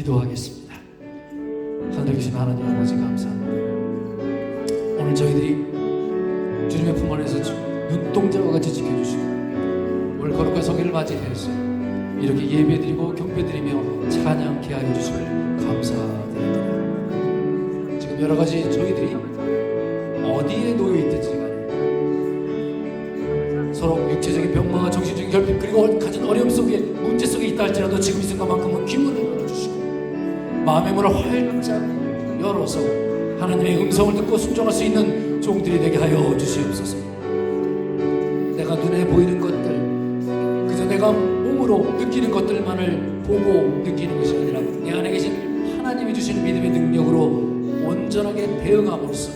기도하겠습니다. 하늘에 계신 하나님 아버지 감사합니다. 오늘 저희들이 주님의 품 안에서 눈동자와 같이 지켜주시고 오늘 거룩한 성일을 맞이해서 이렇게 예배드리고 경배드리며 찬양케 하여 주심을 감사드립니다. 지금 여러 가지 저희들이 어디에 놓여 있든지 간에 서로 육체적인 병마와 정신적인 결핍 그리고 가진 어려움 속에 문제 속에 있다 할지라도 지금 이 순간만큼은 귀문을 열어주시고 마음의 문을 활짝 열어서 하나님의 음성을 듣고 순종할 수 있는 종들이 되게 하여 주시옵소서. 내가 눈에 보이는 것들 그저 내가 몸으로 느끼는 것들만을 보고 느끼는 것이 아니라 내 안에 계신 하나님이 주시는 믿음의 능력으로 온전하게 대응함으로써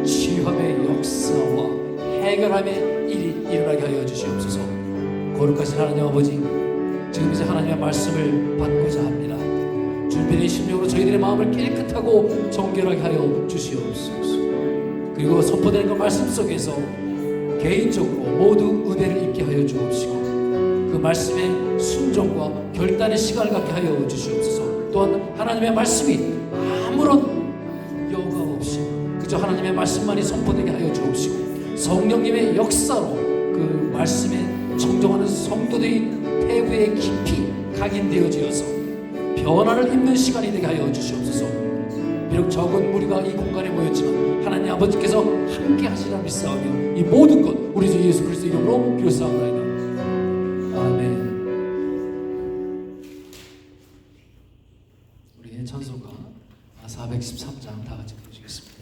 치유함의 역사와 해결함의 일이 일어나게 하여 주시옵소서. 거룩하신 하나님 아버지, 지금 이제 하나님의 말씀을 받고자 합니다. 준비된 심령으로 저희들의 마음을 깨끗하고 정결하게 하여 주시옵소서. 그리고 선포되는 그 말씀 속에서 개인적으로 모두 은혜를 입게 하여 주옵시고 그 말씀의 순종과 결단의 시간을 갖게 하여 주시옵소서. 또한 하나님의 말씀이 아무런 여과 없이 그저 하나님의 말씀만이 선포되게 하여 주옵시고 성령님의 역사로 그 말씀에 청정하는 성도들의 폐부에 깊이 각인되어지어서 변화를 입는 시간이 되게 하여 주시옵소서. 비록 적은 무리가 이 공간에 모였지만 하나님 아버지께서 함께 하시라 믿사오며 이 모든 것 우리 주 예수 그리스도 이름으로 기도사옵나이다. 아멘. 우리의 찬송가 413장 다 같이 부르시겠습니다.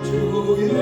주의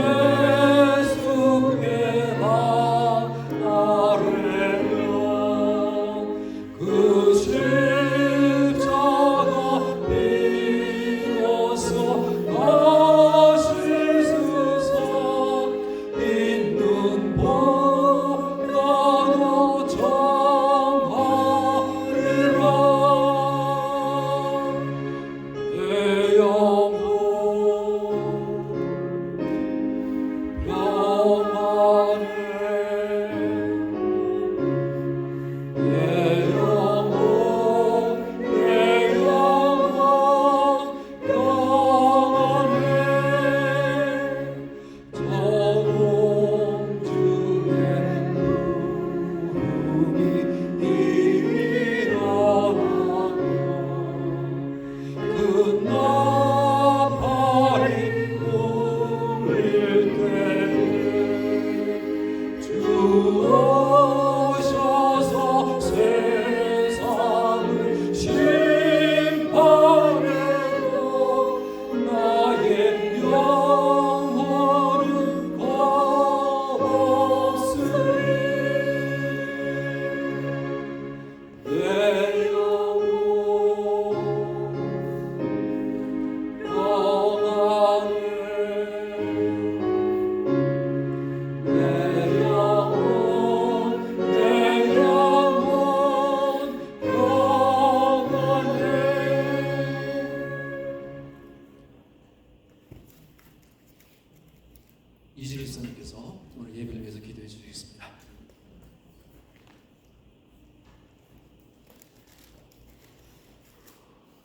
이진희 선생님께서 오늘 예배를 위해서 기도해 주시겠습니다.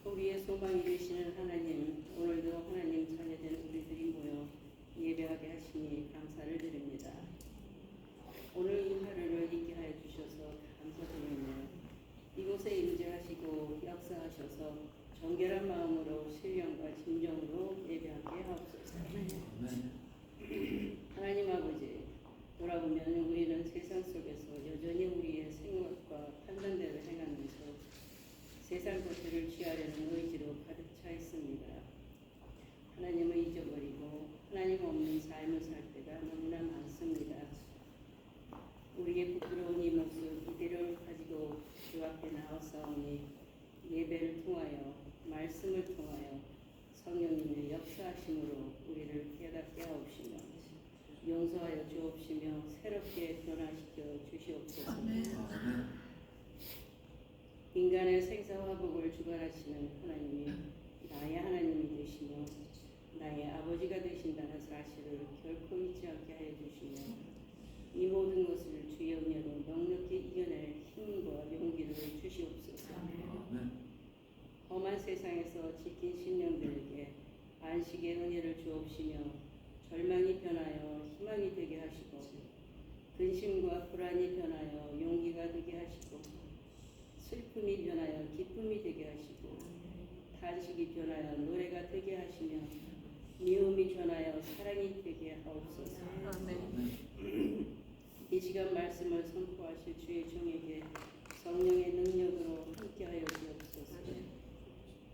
우리의 소망이 되시는 하나님, 오늘도 하나님 자녀된 우리들이 모여 예배하게 하시니 감사를 드립니다. 오늘 이 하루를 있게 하여 주셔서 감사드리며 이곳에 임재하시고 역사하셔서 정결한 마음으로 신령과 진정으로 예배하게 하옵소서. 하나님 아버지, 돌아보면 우리는 세상 속에서 여전히 우리의 생각과 판단대로 행하면서 세상 것들을 취하려는 의지로 가득 차 있습니다. 하나님을 잊어버리고 하나님 없는 삶을 살 때가 너무나 많습니다. 우리의 부끄러운 이 모습 이대로 가지고 주 앞에 나와사오니 예배를 통하여 말씀을 통하여 성령님의 역사하심으로 우리를 깨닫게 하옵시며 용서하여 주옵시며 새롭게 변화시켜 주시옵소서. 인간의 생사화복을 주관하시는 하나님이 나의 하나님이 되시며 나의 아버지가 되신다는 사실을 결코 잊지 않게 하여 주시며 이 모든 것을 주의 은혜로 넉넉히 이겨낼 힘과 용기를 주시옵소서. 험한 세상에서 지킨 신령들에게 안식의 은혜를 주옵시며 절망이 변하여 희망이 되게 하시고 근심과 불안이 변하여 용기가 되게 하시고 슬픔이 변하여 기쁨이 되게 하시고 탄식이 변하여 노래가 되게 하시며 미움이 변하여 사랑이 되게 하옵소서. 이 시간 말씀을 선포하실 주의 종에게 성령의 능력으로 함께하여 주옵소서.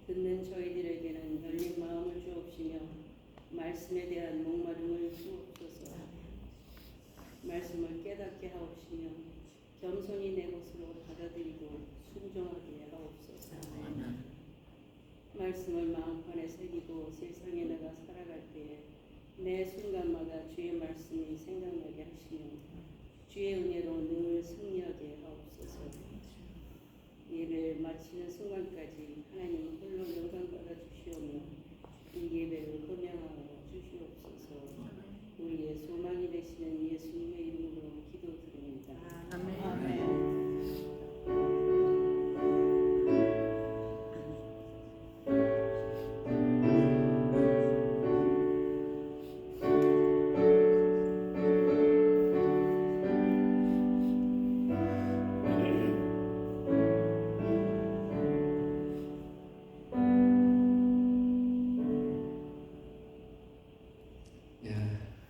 듣는 저희들에게는 열린 마음을 주옵시며 말씀에 대한 목마름을 주옵소서. 말씀을 깨닫게 하옵시며 겸손히 내 것으로 받아들이고 순종하게 하옵소서. 말씀을 마음판에 새기고 세상에 내가 살아갈 때에 매 순간마다 주의 말씀이 생각나게 하시며 주의 은혜로 늘 승리하게 하옵소서. 예배를 마치는 순간까지 하나님 홀로 영광받아 주시오며 이 예배를 금양하여 주시옵소서. 우리의 소망이 되시는 예수님의 이름으로 기도드립니다. 아멘.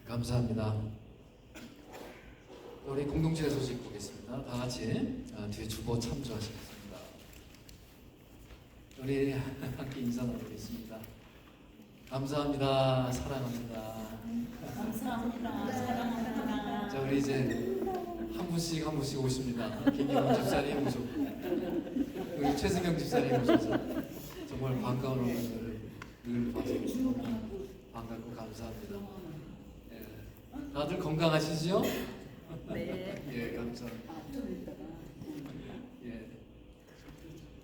감사합니다. 우리 공동체 소식 보겠습니다. 다 같이 뒤에 주보 참조하시겠습니다. 우리 함께 인사 나누겠습니다. 감사합니다. 사랑합니다. 감사합니다. 사랑합니다. 자, 우리 이제 한 분씩 오십니다. 김경훈 집사님 오셨고, 우리 최승경 집사님 오셔서 정말 반가운 얼굴을 늘 봐서 반갑고 감사합니다. 다들 건강하시죠? 네. 예, 감사합니다. 예.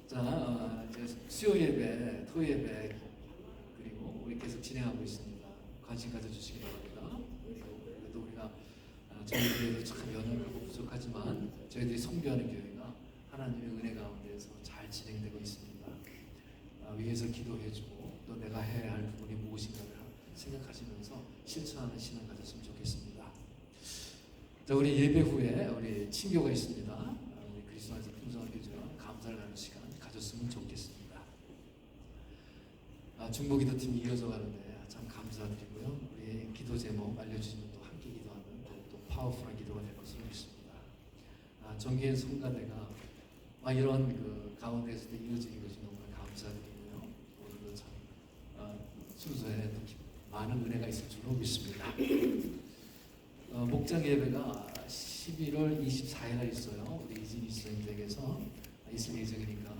자, 이제 수요 예배, 토 예배 그리고 우리 계속 진행하고 있습니다. 관심 가져주시기 바랍니다. 그래도 우리가 저희 교회도 참 연약하고 부족하지만 저희들이 성교하는 교회가 하나님의 은혜 가운데서 잘 진행되고 있습니다. 위에서 기도해주고 또 내가 해야 할 부분이 무엇인가를 생각하시면서 실천하는 신앙 가졌으면 좋겠습니다. 자, 우리 예배 후에 우리 친교가 있습니다. 우리 그리스도 안에서 풍성한 교제와 감사를 나누는 시간 가졌으면 좋겠습니다. 중보기도팀이 이어져 가는데 참 감사드리고요. 우리 기도 제목 알려주시면 또 함께 기도하는 또 파워풀한 기도가 될 것으로 믿습니다. 정기의 성가대가 이런 그 가운데서도 이어지는 것이 너무나 감사드리고요. 오늘도 참 순서에 많은 은혜가 있을 줄로 믿습니다. 목장 예배가 11월 24일에 있어요. 우리 이진희 선생님께서 있을 예정이니까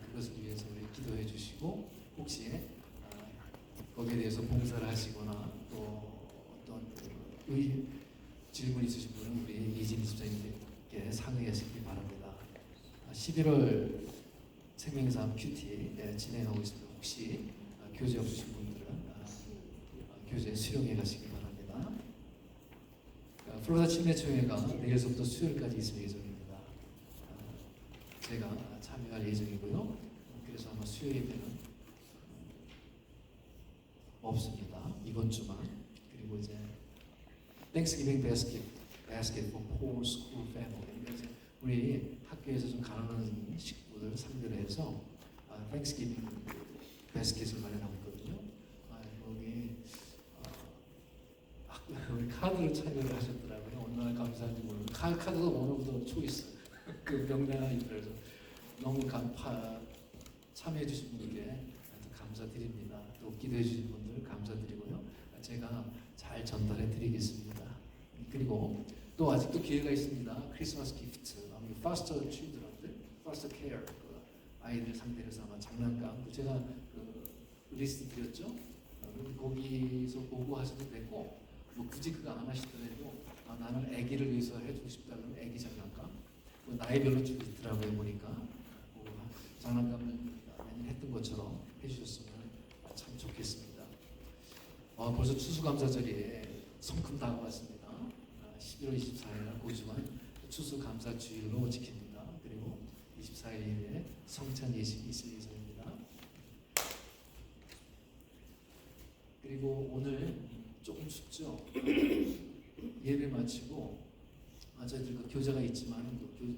그것을 위해서 우리 기도해 주시고 혹시 거기에 대해서 봉사를 하시거나 또 어떤 질문 있으신 분은 우리 이진희 집사님께 상의하시기 바랍니다. 11월 생명사업 큐티 진행하고 있습니다. 혹시 교재 없으신 분들은 교재 수령해 가시기 바랍니다. 플로리다 침례총회가 내일서부터 수요일까지 있을 예정입니다. 제가 참여할 예정이고요. 그래서 아마 수요 예배는 없습니다. 이번 주만. 그리고 이제 Thanksgiving basket for poor school family. 그래서 우리 학교에서 좀 가난한 식구들 상대로 해서 Thanksgiving basket을 마련하고 있거든요. 거기 우리 카드를 참여를 하셨더라고요. 얼마나 감사한지 모르고 카드도 오늘부터 초이스 그 명단이라서 너무 참여해 주신 분들께 감사드립니다. 또 기도해 주신 분들 감사드리고요. 제가 잘 전달해 드리겠습니다. 그리고 또 아직도 기회가 있습니다. 크리스마스 기프트, 파스터 칠드런들, 파스터 케어 아이들 상대로 해서 아마 장난감 제가 그 리스트 드렸죠. 거기서 보고 하셔도 되고 뭐 굳이 그거 안 하시더라도 나는 아기를 위해서 해주고 싶다면 아기 장난감 나이별로 좀 있더라고요. 보니까 장난감을 매년 했던 것처럼 해주셨으면 참 좋겠습니다. 벌써 추수감사절이 성큼 다가왔습니다. 11월 24일 날 고주만 추수감사주일로 지킵니다. 그리고 24일에 성찬 예식이 있을 예정입니다. 그리고 오늘 조금 춥죠. 예배 마치고 저희들 그 교재가 있지만 우리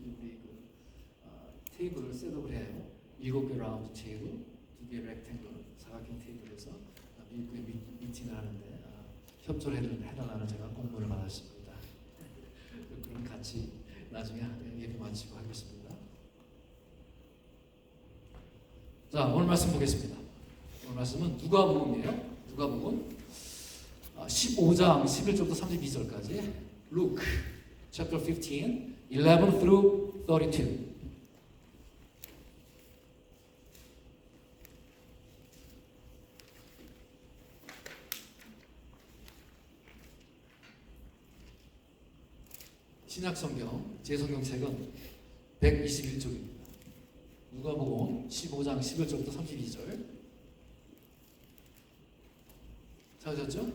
테이블을 셋업을 해요. 7개 라운드 테이블, 2개 렉탱글, 사각형 테이블에서 미국의 미팅을 하는데 협조를 해달라는 제가 공문을 받았습니다. 그럼 같이 나중에 예배 마치고 하겠습니다. 자, 오늘 말씀 보겠습니다. 오늘 말씀은 누가복음이에요. 누가복음 15장 11절부터 32절까지 Luke chapter 15, 11 through 32. 신약성경 제성경책은 121쪽입니다. 누가복음 15장 11절부터 32절. 찾으셨죠?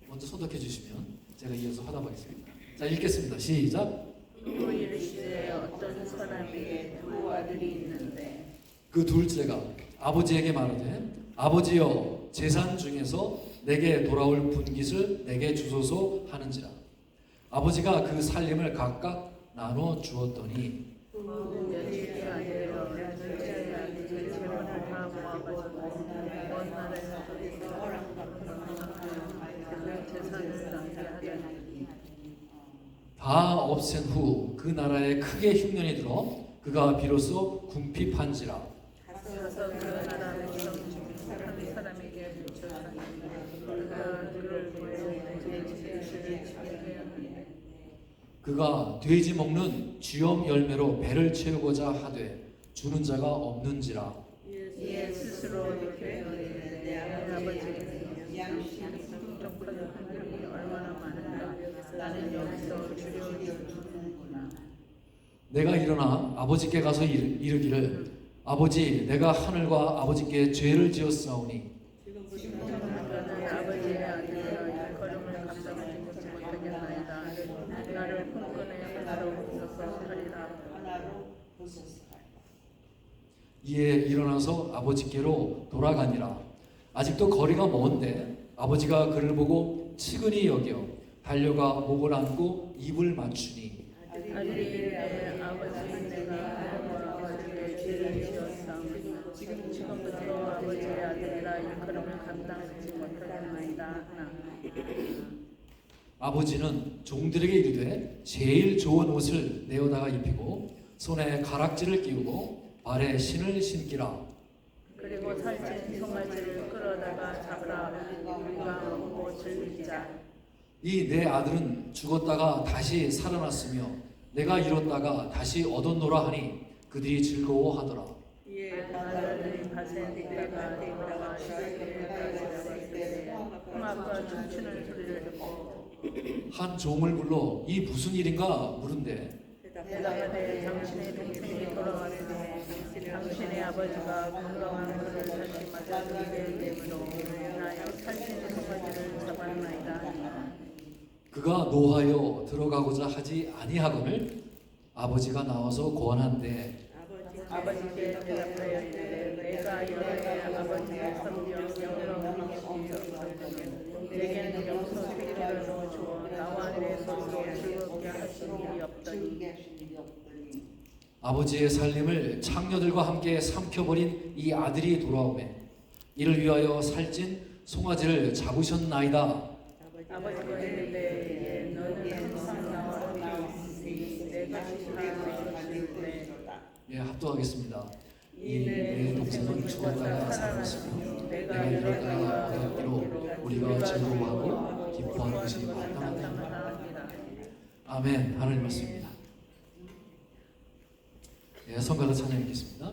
먼저 소독해 주시면 제가 이어서 화답하겠습니다. 자, 읽겠습니다. 시작. 그 일시에 어떤 사람에게 두 아들이 있는데 그 둘째가 아버지에게 말하되 아버지여 재산 중에서 내게 돌아올 분깃을 내게 주소서 하는지라. 아버지가 그 살림을 각각 나눠 주었더니 며칠이 안 되어 둘째 아들이 재혼을 하고 와가지고 먼 나라에서 그 재산을 낭비하더니 다 없앤 후 그 나라에 크게 흉년이 들어 그가 비로소 궁핍한지라. 가서 그 나라 백성 중 한 사람에게 쫓아가니 그가 그를 보여 돼지를 죽게 되었는데 그가 돼지 먹는 쥐염 열매로 배를 채우고자 하되 주는 자가 없는지라. 이에 스스로 이르되 내 아버지께서 양식이 풍족한 한들이 얼마나 많은가 나는 여기서 주려니 주는구나. 내가 일어나 아버지께 가서 이르기를 아버지 내가 하늘과 아버지께 죄를 지었사오니 너는 아버지의 아들이여 이 걸음을 감당하지 못하겠나이다. 나를 품꾼의 하나로 부숴서 하리라. 이에 일어나서 아버지께로 돌아가니라. 아직도 거리가 먼데 아버지가 그를 보고 측은히 여겨 달려가 목을 안고 입을 맞추니 아들이 이르되 아버지 내가 아버지께 죄를 지었사오니 지금부터 아버지의 아들이라 이 걸음을 감당하지 못하겠나이다. 아버지는 종들에게 이르되 제일 좋은 옷을 내어다가 입히고 손에 가락지를 끼우고 발에 신을 신기라. 그리고 살찐 송아지를 끌어다가 잡으라. 우리가 먹고 즐기자. 이 내 아들은 죽었다가 다시 살아났으며 내가 잃었다가 다시 얻었노라 하니 그들이 즐거워하더라. 아들들이 밭에 있다가 돌아와 시댁에 들어갔을 때 음악과 춤추는 소리를 듣고 한 종을 불러 이 무슨 일인가 물은데 대답하되 당신의 동생이 돌아왔으니 당신의 아버지가 건강한 그를 다시 맞아주게 되므로 인하여 살찐 송아지를 잡았나이다. 그가 그가 노하여 들어가고자 하지 아니하거늘 아버지가 나와서 권한대. 아버지께 대답하여 이르되 내가 여호와의 아버지의 성령 영으로 믿으시오니 내게는 영서 세계를 주어 나와 내 손으로 즐겁게 하신 일이 없더니 아버지의 살림을 장녀들과 함께 삼켜버린 이 아들이 돌아오매 이를 위하여 살찐 송아지를 잡으셨나이다. 아버지가 이르되 너는 항상 나와 함께 내가 지시하는 일에 예, 합독하겠습니다. 이 내 동생은 죽었다가 살아났으며 내가 이러다가 되었기로 우리가 즐거워하고 기뻐하는 것이 마땅하다. 아멘. 하나님 말씀입니다. 예, 성가대 찬양 읽겠습니다.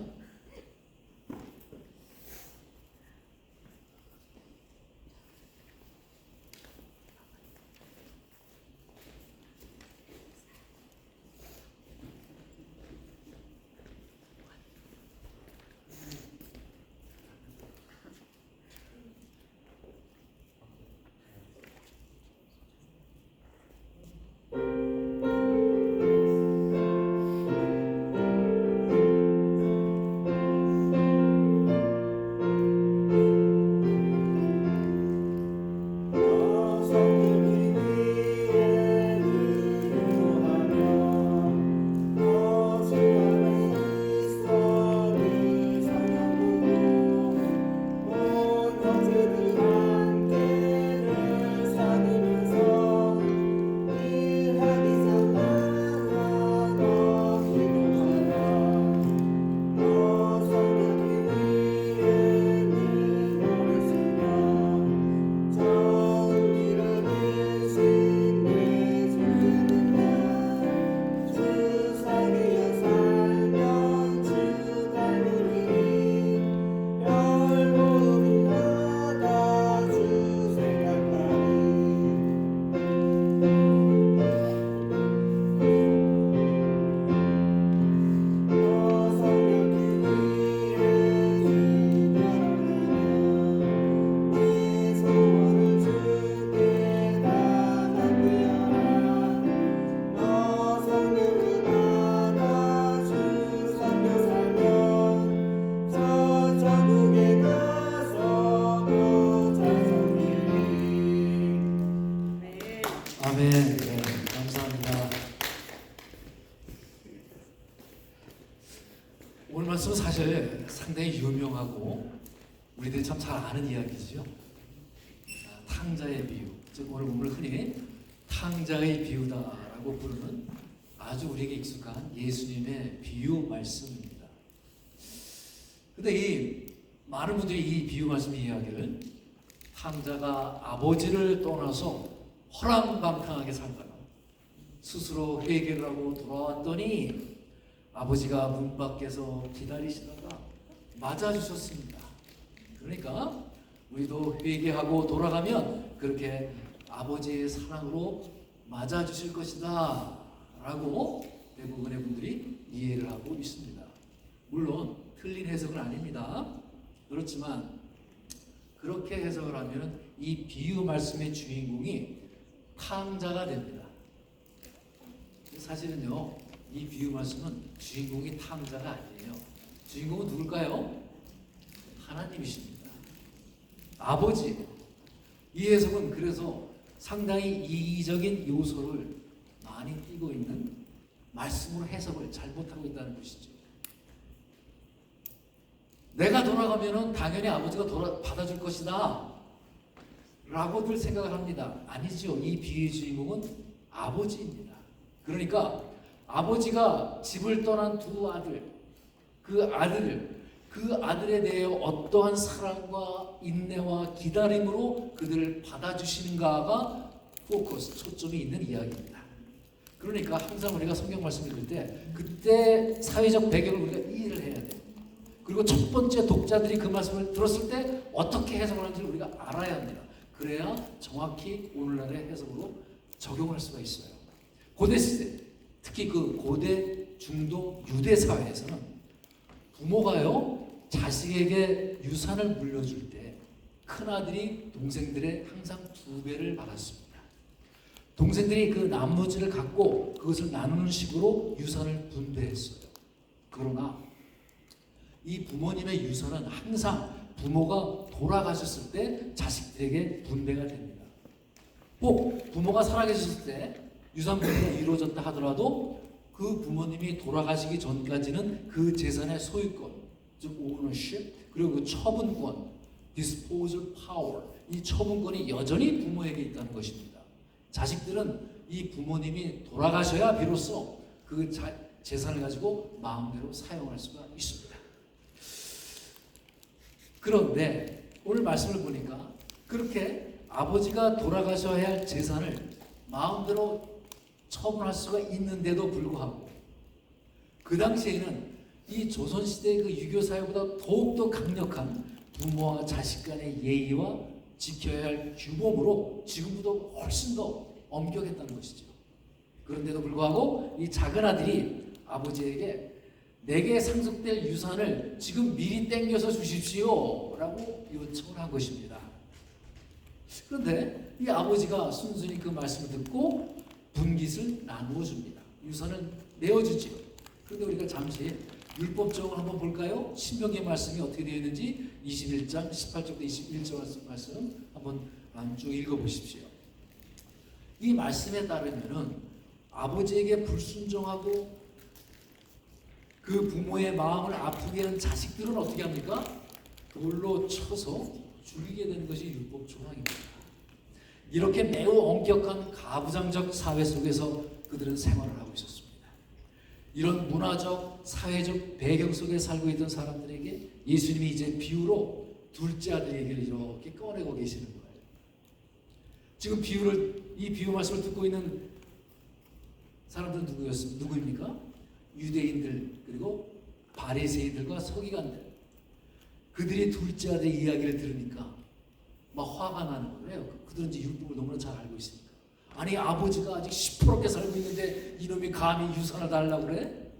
아멘. 네, 감사합니다. 오늘 말씀은 사실 상당히 유명하고 우리들이 참 잘 아는 이야기죠. 탕자의 비유, 즉 오늘 본문을 흔히 탕자의 비유다라고 부르는 아주 우리에게 익숙한 예수님의 비유 말씀입니다. 근데 이 많은 분들이 이 비유 말씀 이야기를 탕자가 아버지를 떠나서 허랑방탕하게 살다가 스스로 회개를 하고 돌아왔더니 아버지가 문 밖에서 기다리시다가 맞아주셨습니다. 그러니까 우리도 회개하고 돌아가면 그렇게 아버지의 사랑으로 맞아주실 것이다 라고 대부분의 분들이 이해를 하고 있습니다. 물론 틀린 해석은 아닙니다. 그렇지만 그렇게 해석을 하면 이 비유 말씀의 주인공이 탕자가 됩니다. 사실은요, 이 비유 말씀은 주인공이 탕자가 아니에요. 주인공은 누굴까요? 하나님이십니다. 아버지. 이 해석은 그래서 상당히 이기적인 요소를 많이 띄고 있는 말씀으로 해석을 잘못하고 있다는 것이죠. 내가 돌아가면은 당연히 아버지가 받아줄 것이다 라고들 생각을 합니다. 아니죠. 이 비유의 주인공은 아버지입니다. 그러니까 아버지가 집을 떠난 두 아들, 그 아들에 대해 어떠한 사랑과 인내와 기다림으로 그들을 받아주시는가가 포커스, 초점이 있는 이야기입니다. 그러니까 항상 우리가 성경 말씀 읽을 때 그때 사회적 배경을 우리가 이해를 해야 돼요. 그리고 첫 번째 독자들이 그 말씀을 들었을 때 어떻게 해석을 하는지를 우리가 알아야 합니다. 그래야 정확히 오늘날의 해석으로 적용할 수가 있어요. 고대 시대, 특히 그 고대 중동 유대 사회에서는 부모가요 자식에게 유산을 물려줄 때 큰아들이 동생들의 항상 2배를 받았습니다. 동생들이 그 나머지를 갖고 그것을 나누는 식으로 유산을 분배했어요. 그러나 이 부모님의 유산은 항상 부모가 돌아가셨을 때 자식들에게 분배가 됩니다. 꼭 부모가 살아계셨을 때 유산 분배가 이루어졌다 하더라도 그 부모님이 돌아가시기 전까지는 그 재산의 소유권, 즉 ownership, 그리고 그 처분권, disposal power, 이 처분권이 여전히 부모에게 있다는 것입니다. 자식들은 이 부모님이 돌아가셔야 비로소 그 재산을 가지고 마음대로 사용할 수가 있습니다. 그런데 오늘 말씀을 보니까 그렇게 아버지가 돌아가셔야 할 재산을 마음대로 처분할 수가 있는데도 불구하고 그 당시에는 이 조선시대의 그 유교 사회보다 더욱더 강력한 부모와 자식 간의 예의와 지켜야 할 규범으로 지금보다 훨씬 더 엄격했다는 것이죠. 그런데도 불구하고 이 작은 아들이 아버지에게 내게 상속될 유산을 지금 미리 땡겨서 주십시오 라고 요청을 한 것입니다. 그런데 이 아버지가 순순히 그 말씀을 듣고 분깃을 나누어 줍니다. 유산을 내어주지요. 그런데 우리가 잠시 율법적으로 한번 볼까요? 신명기의 말씀이 어떻게 되어 있는지 21장 18절부터 21절 말씀 한번 쭉 읽어보십시오. 이 말씀에 따르면은 아버지에게 불순종하고 그 부모의 마음을 아프게 하는 자식들은 어떻게 합니까? 돌로 쳐서 죽이게 되는 것이 율법 조항입니다. 이렇게 매우 엄격한 가부장적 사회 속에서 그들은 생활을 하고 있었습니다. 이런 문화적, 사회적 배경 속에 살고 있던 사람들에게 예수님이 이제 비유로 둘째 아들 얘기를 이렇게 꺼내고 계시는 거예요. 지금 이 비유 말씀을 듣고 있는 사람들은 누구입니까? 유대인들, 그리고 바리새인들과 서기관들. 그들이 둘째 아들의 이야기를 들으니까 막 화가 나는 거예요. 그들은 이제 율법을 너무나 잘 알고 있으니까. 아니, 아버지가 아직 시퍼렇게 살고 있는데 이놈이 감히 유산을 달라고 그래?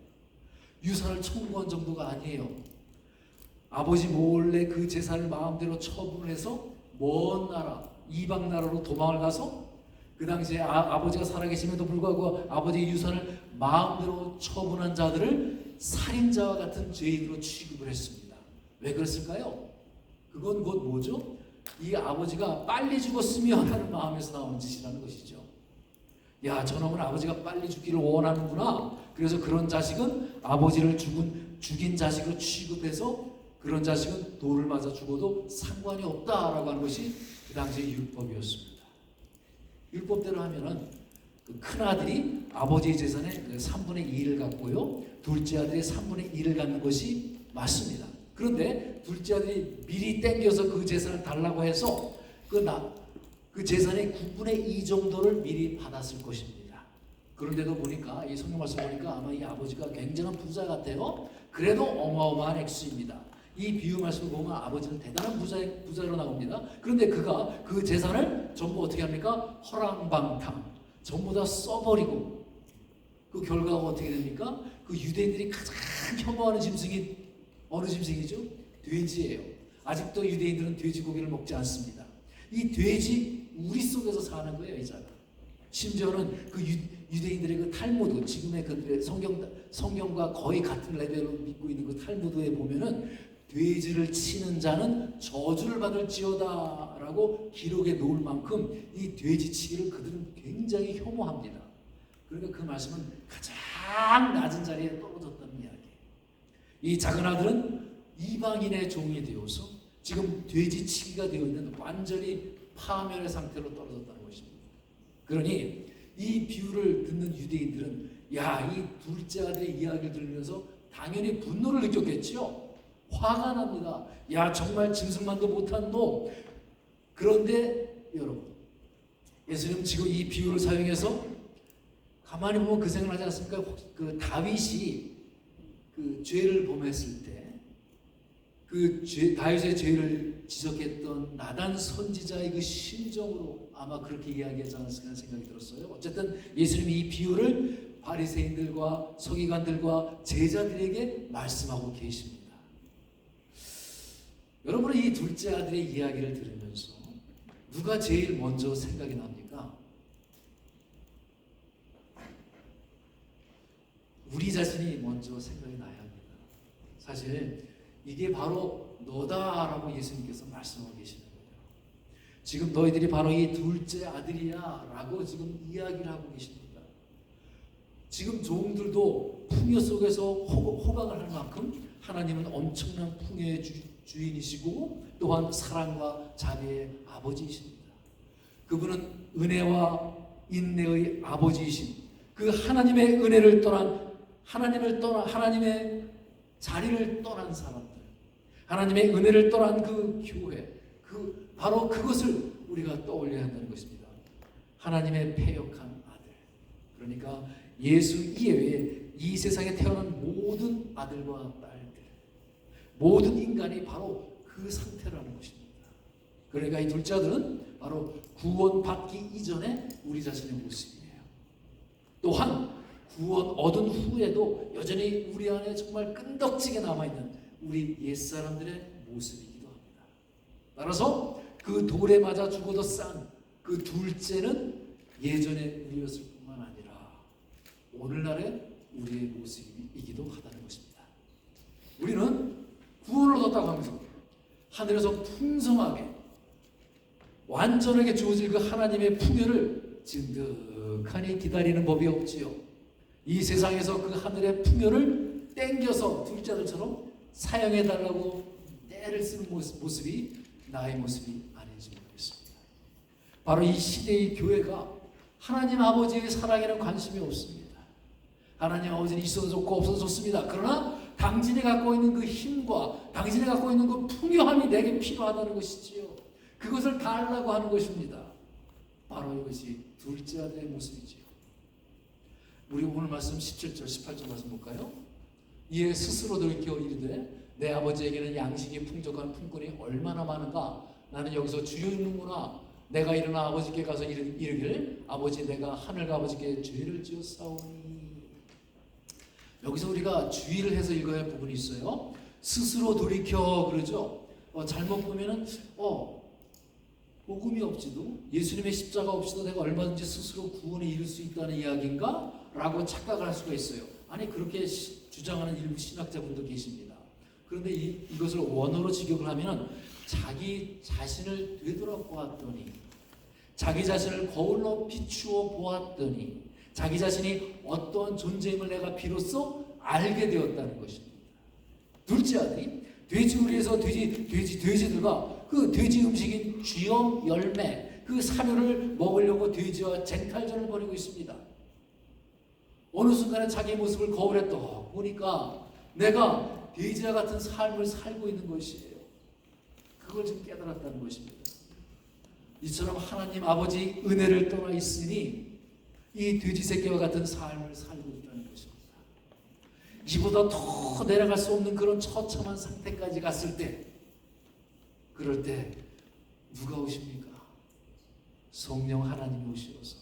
유산을 청구한 정도가 아니에요. 아버지 몰래 그 재산을 마음대로 처분해서 먼 나라, 이방 나라로 도망을 가서 그 당시에 아버지가 살아계심에도 불구하고 아버지의 유산을 마음대로 처분한 자들을 살인자와 같은 죄인으로 취급을 했습니다. 왜 그랬을까요? 그건 곧 뭐죠? 이 아버지가 빨리 죽었으면 하는 마음에서 나온 짓이라는 것이죠. 야, 저놈은 아버지가 빨리 죽기를 원하는구나. 그래서 그런 자식은 아버지를 죽인 자식으로 취급해서 그런 자식은 돌을 맞아 죽어도 상관이 없다라고 하는 것이 그 당시의 율법이었습니다. 율법대로 하면은 그 큰아들이 아버지의 재산의 3분의 2를 갖고요, 둘째 아들이 3분의 1을 갖는 것이 맞습니다. 그런데 둘째 아들이 미리 땡겨서 그 재산을 달라고 해서 그 재산의 9분의 2 정도를 미리 받았을 것입니다. 그런데도 보니까 이 성경 말씀 보니까 아마 이 아버지가 굉장한 부자 같아요. 그래도 어마어마한 액수입니다. 이 비유 말씀을 보면 아버지는 대단한 부자로 나옵니다. 그런데 그가 그 재산을 전부 어떻게 합니까? 허랑방탕, 전부 다 써버리고, 그 결과가 어떻게 됩니까? 그 유대인들이 가장 혐오하는 짐승이 어느 짐승이죠? 돼지예요. 아직도 유대인들은 돼지고기를 먹지 않습니다. 이 돼지 우리 속에서 사는 거예요, 이 자가. 심지어는 그 유대인들의 그 탈무드, 지금의 그들의 성경과 거의 같은 레벨로 믿고 있는 그 탈무드에 보면은 돼지를 치는 자는 저주를 받을지어다라고 기록해 놓을 만큼 이 돼지치기를 그들은 굉장히 혐오합니다. 그러니까 그 말씀은 가장 낮은 자리에 떨어졌다는 이야기예요. 이 작은 아들은 이방인의 종이 되어서 지금 돼지치기가 되어 있는 완전히 파멸의 상태로 떨어졌다는 것입니다. 그러니 이 비유를 듣는 유대인들은 야, 이 둘째 아들의 이야기를 들으면서 당연히 분노를 느꼈겠죠. 화가 납니다. 야, 정말 짐승만도 못한 놈. 그런데 여러분, 예수님 지금 이 비유를 사용해서 가만히 보면 그 생각나지 않습니까? 그 다윗이 그 죄를 범했을 때 그 다윗의 죄를 지적했던 나단 선지자의 그 심정으로 아마 그렇게 이야기하지 않았을까 하는 생각이 들었어요. 어쨌든 예수님이 이 비유를 바리새인들과 서기관들과 제자들에게 말씀하고 계십니다. 여러분은 이 둘째 아들의 이야기를 들으면서 누가 제일 먼저 생각이 납니까? 자신이 먼저 생각이 나야 합니다. 사실 이게 바로 너다라고 예수님께서 말씀하고 계시는 거예요. 지금 너희들이 바로 이 둘째 아들이야 라고 지금 이야기를 하고 계십니다. 지금 종들도 풍요 속에서 호강을 할 만큼 하나님은 엄청난 풍요의 주인이시고 또한 사랑과 자비의 아버지이십니다. 그분은 은혜와 인내의 아버지이신 그 하나님의 은혜를 떠난 하나님의 자리를 떠난 사람들, 하나님의 은혜를 떠난 그 교회, 바로 그것을 우리가 떠올려야 한다는 것입니다. 하나님의 패역한 아들, 그러니까 예수 이외에 이 세상에 태어난 모든 아들과 딸들, 모든 인간이 바로 그 상태라는 것입니다. 그러니까 이 둘째 아들은 바로 구원받기 이전에 우리 자신의 모습이에요. 또한 구원 얻은 후에도 여전히 우리 안에 정말 끈덕지게 남아있는 우리 옛사람들의 모습이기도 합니다. 따라서 그 돌에 맞아 죽어도 싼 그 둘째는 예전의 우리였을 뿐만 아니라 오늘날의 우리의 모습이기도 하다는 것입니다. 우리는 구원을 얻었다고 하면서 하늘에서 풍성하게 완전하게 주어질 그 하나님의 풍요를 진득하니 기다리는 법이 없지요. 이 세상에서 그 하늘의 풍요를 땡겨서 둘째 아들처럼 사용해달라고 때를 쓰는 모습이 나의 모습이 아닌지 모르겠습니다. 바로 이 시대의 교회가 하나님 아버지의 사랑에는 관심이 없습니다. 하나님 아버지는 있어도 좋고 없어도 좋습니다. 그러나 당신이 갖고 있는 그 힘과 당신이 갖고 있는 그 풍요함이 내게 필요하다는 것이지요. 그것을 달라고 하는 것입니다. 바로 이것이 둘째 아들의 모습이지요. 우리 오늘 말씀 17절 18절 말씀 볼까요? 이에 스스로 돌이켜 이르되 내 아버지에게는 양식이 풍족한 품꾼이 얼마나 많은가. 나는 여기서 주여 있는구나. 내가 일어나 아버지께 가서 이르기를 아버지 내가 하늘과 아버지께 죄를 지었사오니. 여기서 우리가 주의를 해서 읽어야 할 부분이 있어요. 스스로 돌이켜 그러죠. 잘못 보면은 복음이 없지도 예수님의 십자가 없이도 내가 얼마든지 스스로 구원에 이를 수 있다는 이야기인가? 라고 착각을 할 수가 있어요. 아니 그렇게 주장하는 일부 신학자분도 계십니다. 그런데 이것을 원어로 직역을 하면 자기 자신을 되돌아보았더니 자기 자신을 거울로 비추어 보았더니 자기 자신이 어떠한 존재임을 내가 비로소 알게 되었다는 것입니다. 둘째 아들이 돼지우리에서 돼지들과 그 돼지 음식인 쥐염 열매 그 사료를 먹으려고 돼지와 쟁탈전을 벌이고 있습니다. 어느 순간에 자기 모습을 거울에 떠 보니까 내가 돼지와 같은 삶을 살고 있는 것이에요. 그걸 지금 깨달았다는 것입니다. 이처럼 하나님 아버지 은혜를 떠나 있으니 이 돼지 새끼와 같은 삶을 살고 있다는 것입니다. 이보다 더 내려갈 수 없는 그런 처참한 상태까지 갔을 때, 그럴 때 누가 오십니까? 성령 하나님이 오시어서,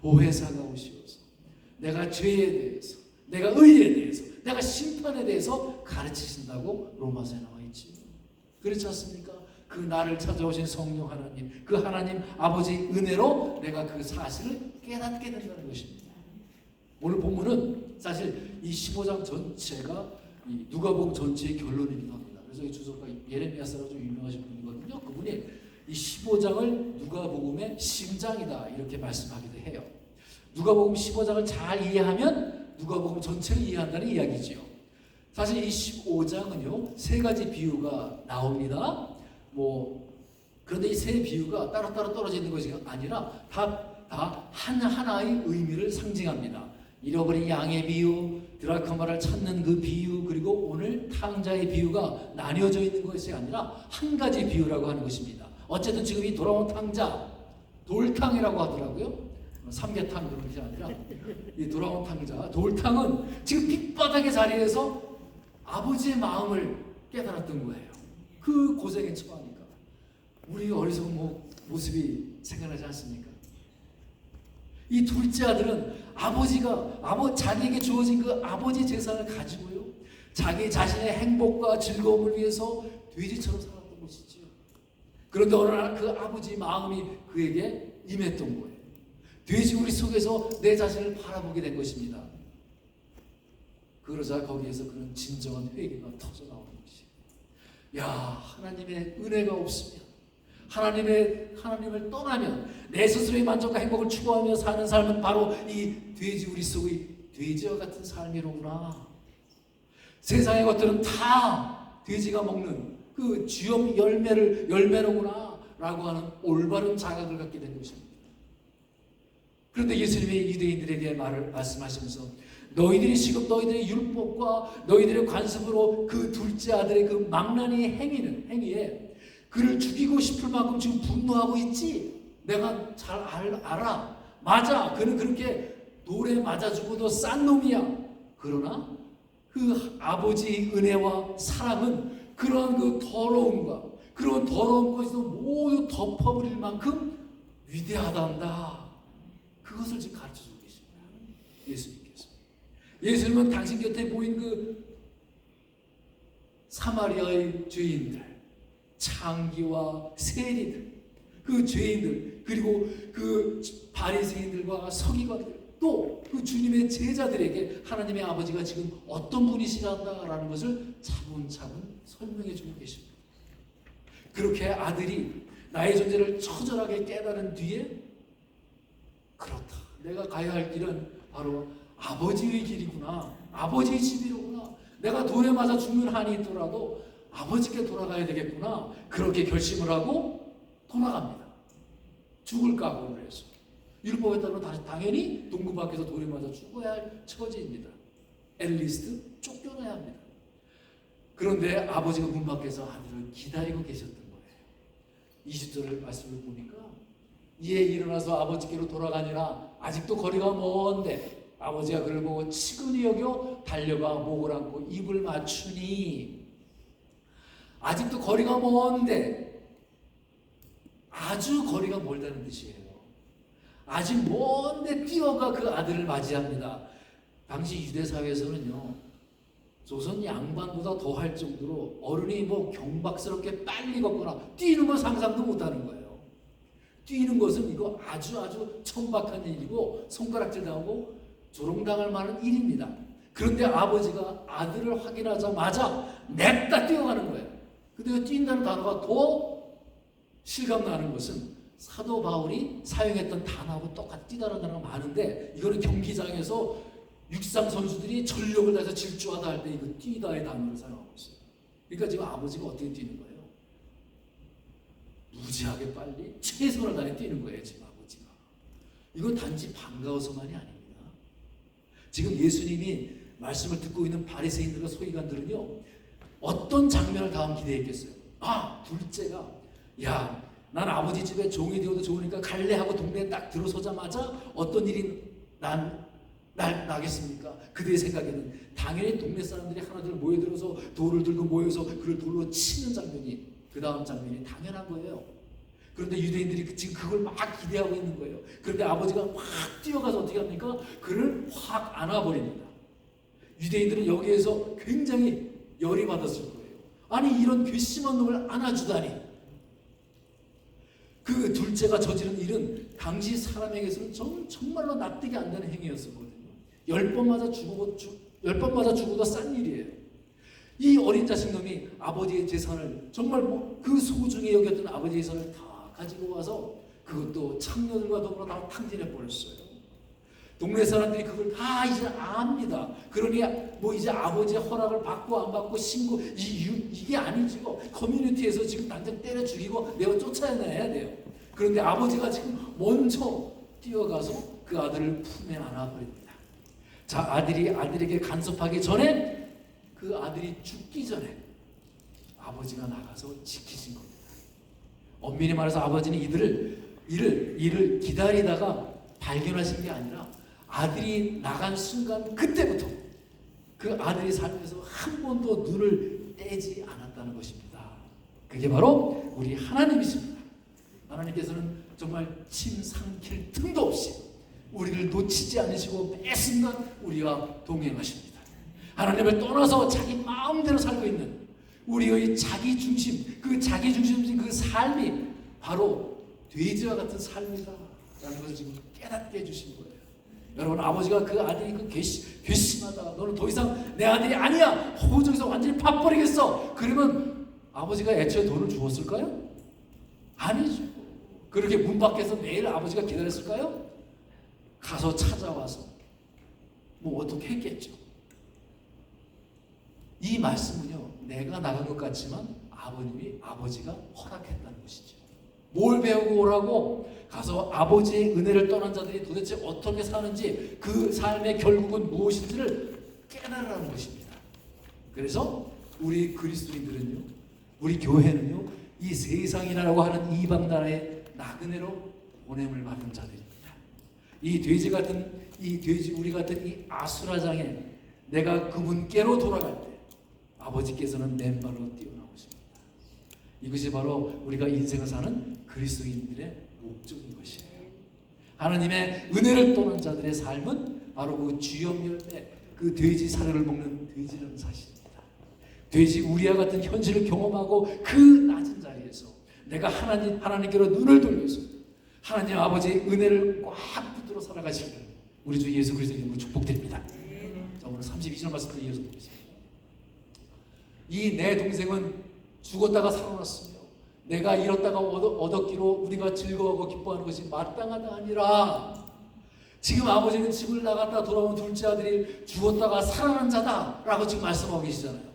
보혜사가 오시어서 내가 죄에 대해서, 내가 의에 대해서, 내가 심판에 대해서 가르치신다고 로마서에 나와 있지. 그렇지 않습니까? 그 나를 찾아오신 성령 하나님, 그 하나님 아버지 은혜로 내가 그 사실을 깨닫게 된다는 것입니다. 오늘 본문은 사실 이 15장 전체가 이 누가복음 전체의 결론이기도 합니다. 그래서 이 주석가 예레미야서라고 좀 유명하신 분이거든요. 그분이 이 15장을 누가복음의 심장이다 이렇게 말씀하기도 해요. 누가복음 15장을 잘 이해하면 누가복음 전체를 이해한다는 이야기지요. 사실 이 15장은요 3가지 비유가 나옵니다. 그런데 이 3 비유가 따로따로 떨어져 있는 것이 아니라 다 하나의 의미를 상징합니다. 잃어버린 양의 비유, 드라크마를 찾는 그 비유, 그리고 오늘 탕자의 비유가 나뉘어져 있는 것이 아니라 한 가지 비유라고 하는 것입니다. 어쨌든 지금 이 돌아온 탕자, 돌탕이라고 하더라고요. 삼계탕 그런 것이 아니라 이 돌아온 탕자, 돌탕은 지금 밑바닥의 자리에서 아버지의 마음을 깨달았던 거예요. 그 고생에 처하니까. 우리 어리석은 모습이 생각나지 않습니까? 이 둘째 아들은 자기에게 주어진 그 아버지 재산을 가지고요, 자기 자신의 행복과 즐거움을 위해서 돼지처럼 살았던 것이지요. 그런데 어느 날 그 아버지 마음이 그에게 임했던 거예요. 돼지우리 속에서 내 자신을 바라보게 된 것입니다. 그러자 거기에서 그런 진정한 회개가 터져 나오는 것이. 야, 하나님의 은혜가 없으면, 하나님을 떠나면 내 스스로의 만족과 행복을 추구하며 사는 삶은 바로 이 돼지 우리 속의 돼지와 같은 삶이로구나. 세상의 것들은 다 돼지가 먹는 그 쥐염 열매로구나 라고 하는 올바른 자각을 갖게 된 것입니다. 그런데 예수님이 유대인들에게 말씀하시면서 너희들이 지금 너희들의 율법과 너희들의 관습으로 그 둘째 아들의 그 망나니 행위에 그를 죽이고 싶을 만큼 지금 분노하고 있지? 내가 잘 알아. 맞아. 그는 그렇게 돌에 맞아 죽어도 싼 놈이야. 그러나 그 아버지의 은혜와 사랑은 그런 그 더러움과 그런 더러운 것에도 모두 덮어버릴 만큼 위대하단다. 그것을 지금 가르쳐주고 계십니다. 예수님께서. 예수님은 당신 곁에 모인 그 사마리아의 죄인들, 창기와 세리들, 그 죄인들, 그리고 그 바리새인들과 서기관들, 또 그 주님의 제자들에게 하나님의 아버지가 지금 어떤 분이시란다라는 것을 차분차분 설명해 주고 계십니다. 그렇게 아들이 나의 존재를 처절하게 깨달은 뒤에 그렇다. 내가 가야 할 길은 바로 아버지의 길이구나. 아버지의 집이로구나. 내가 돌에 맞아 죽는 한이 있더라도 아버지께 돌아가야 되겠구나. 그렇게 결심을 하고 돌아갑니다. 죽을 각오를 해서. 율법에 따르면 당연히 동굴 밖에서 돌에 맞아 죽어야 할 처지입니다. 앨리스트 쫓겨나야 합니다. 그런데 아버지가 문 밖에서 아들을 기다리고 계셨던 거예요. 20절 말씀을 보니까 이에 일어나서 아버지께로 돌아가니라. 아직도 거리가 먼데 아버지가 그를 보고 치근히 여겨 달려가 목을 안고 입을 맞추니. 아직도 거리가 먼데, 아주 거리가 멀다는 뜻이에요. 아직 먼데 뛰어가 그 아들을 맞이합니다. 당시 유대 사회에서는요, 조선 양반보다 더 할 정도로 어른이 뭐 경박스럽게 빨리 걷거나 뛰는 건 상상도 못하는 거예요. 뛰는 것은 이거 아주 천박한 일이고 손가락질 당하고 조롱당할 만한 일입니다. 그런데 아버지가 아들을 확인하자마자 냅다 뛰어가는 거예요. 근데 뛴다는 단어가 더 실감나는 것은 사도 바울이 사용했던 단어하고 똑같이 뛰다라는 단어가 많은데, 이거는 경기장에서 육상 선수들이 전력을 다해서 질주하다 할 때 이거 뛰다의 단어를 사용하고 있어요. 그러니까 지금 아버지가 어떻게 뛰는 거예요? 무지하게 빨리 최선을 다해 뛰는 거예요, 지금 아버지가. 이건 단지 반가워서만이 아닙니다. 지금 예수님이 말씀을 듣고 있는 바리새인들과 서기관들은요, 어떤 장면을 다음 기대했겠어요? 아, 둘째가 야, 난 아버지 집에 종이 되어도 좋으니까 갈래 하고 동네에 딱 들어서자마자 어떤 일이 나겠습니까? 그들의 생각에는 당연히 동네 사람들이 하나둘 모여들어서 돌을 들고 모여서 그를 돌로 치는 장면이, 그 다음 장면이 당연한 거예요. 그런데 유대인들이 지금 그걸 막 기대하고 있는 거예요. 그런데 아버지가 확 뛰어가서 어떻게 합니까? 그를 확 안아버립니다. 유대인들은 여기에서 굉장히 열이 받았을 거예요. 아니, 이런 괘씸한 놈을 안아주다니. 그 둘째가 저지른 일은 당시 사람에게서는 정말로 납득이 안 되는 행위였었거든요. 10번 맞아 죽어도 싼 일이에요. 이 어린 자식놈이 아버지의 재산을, 정말 그 소중히 여겼던 아버지의 재산을 다 가지고 와서 그것도 창녀들과 더불어 다 탕진해 버렸어요. 동네 사람들이 그걸 다 이제 압니다. 그러니 뭐 이제 아버지의 허락을 받고 안 받고 신고, 이게 아니죠. 커뮤니티에서 지금 당장 때려 죽이고 내가 쫓아내야 돼요. 그런데 아버지가 지금 먼저 뛰어가서 그 아들을 품에 안아버립니다. 자, 아들에게 간섭하기 전에, 그 아들이 죽기 전에 아버지가 나가서 지키신 겁니다. 엄밀히 말해서 아버지는 이를 기다리다가 발견하신 게 아니라 아들이 나간 순간 그때부터 그 아들의 삶에서 한 번도 눈을 떼지 않았다는 것입니다. 그게 바로 우리 하나님이십니다. 하나님께서는 정말 침 삼킬 틈도 없이 우리를 놓치지 않으시고 매 순간 우리와 동행하십니다. 하나님을 떠나서 자기 마음대로 살고 있는 우리의 자기중심, 그 자기중심적인 그 삶이 바로 돼지와 같은 삶이다 라는 것을 지금 깨닫게 해주신 거예요. 여러분, 아버지가 그 아들이 괘씸하다, 너는 더 이상 내 아들이 아니야, 호적에서 완전히 파버리겠어, 그러면 아버지가 애초에 돈을 주었을까요? 아니죠. 그렇게 문 밖에서 매일 아버지가 기다렸을까요? 가서 찾아와서 뭐 어떻게 했겠죠. 이 말씀은요, 내가 나간 것 같지만 아버지가 허락했다는 것이죠. 뭘 배우고 오라고? 가서 아버지의 은혜를 떠난 자들이 도대체 어떻게 사는지, 그 삶의 결국은 무엇인지를 깨달으라는 것입니다. 그래서 우리 그리스도인들은요, 우리 교회는요, 이 세상이라고 하는 이방 나라의 나그네로 보냄을 받은 자들입니다. 이 돼지 우리 같은 이 아수라장에 내가 그분께로 돌아갈 때 아버지께서는 맨발로 뛰어나오십니다. 이것이 바로 우리가 인생을 사는 그리스도인들의 목적인 것이에요. 하나님의 은혜를 떠난 자들의 삶은 바로 그 주염 열매, 그 돼지 사료를 먹는 돼지라는 사실입니다. 돼지 우리와 같은 현실을 경험하고 그 낮은 자리에서 내가 하나님께로 눈을 돌려서 하나님 아버지의 은혜를 꽉 붙들어 살아가시기를 우리 주 예수 그리스도의 이름으로 축복드립니다. 자, 오늘 32절 말씀을 이어서 보겠습니다. 이 내 동생은 죽었다가 살아났으며 내가 잃었다가 얻었기로 우리가 즐거워하고 기뻐하는 것이 마땅하다 아니라, 지금 아버지는 집을 나갔다 돌아온 둘째 아들이 죽었다가 살아난 자다라고 지금 말씀하고 계시잖아요.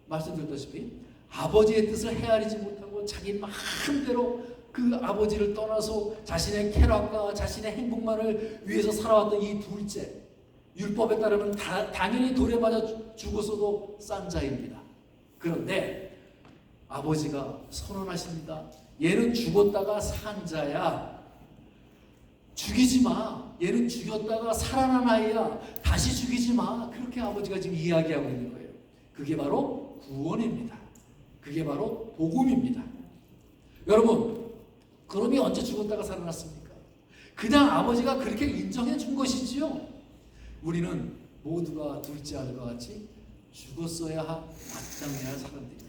말씀드렸다시피 아버지의 뜻을 헤아리지 못하고 자기 마음대로 그 아버지를 떠나서 자신의 쾌락과 자신의 행복만을 위해서 살아왔던 이 둘째, 율법에 따르면 당연히 돌에 맞아 죽었어도 싼 자입니다. 그런데 아버지가 선언하십니다. 얘는 죽었다가 산 자야. 죽이지 마. 얘는 죽였다가 살아난 아이야. 다시 죽이지 마. 그렇게 아버지가 지금 이야기하고 있는 거예요. 그게 바로 구원입니다. 그게 바로 복음입니다. 여러분, 그놈이 언제 죽었다가 살아났습니까? 그냥 아버지가 그렇게 인정해 준 것이지요. 우리는 모두가 둘째 아들과 같이 죽었어야 마땅해야 할 사람들이에요.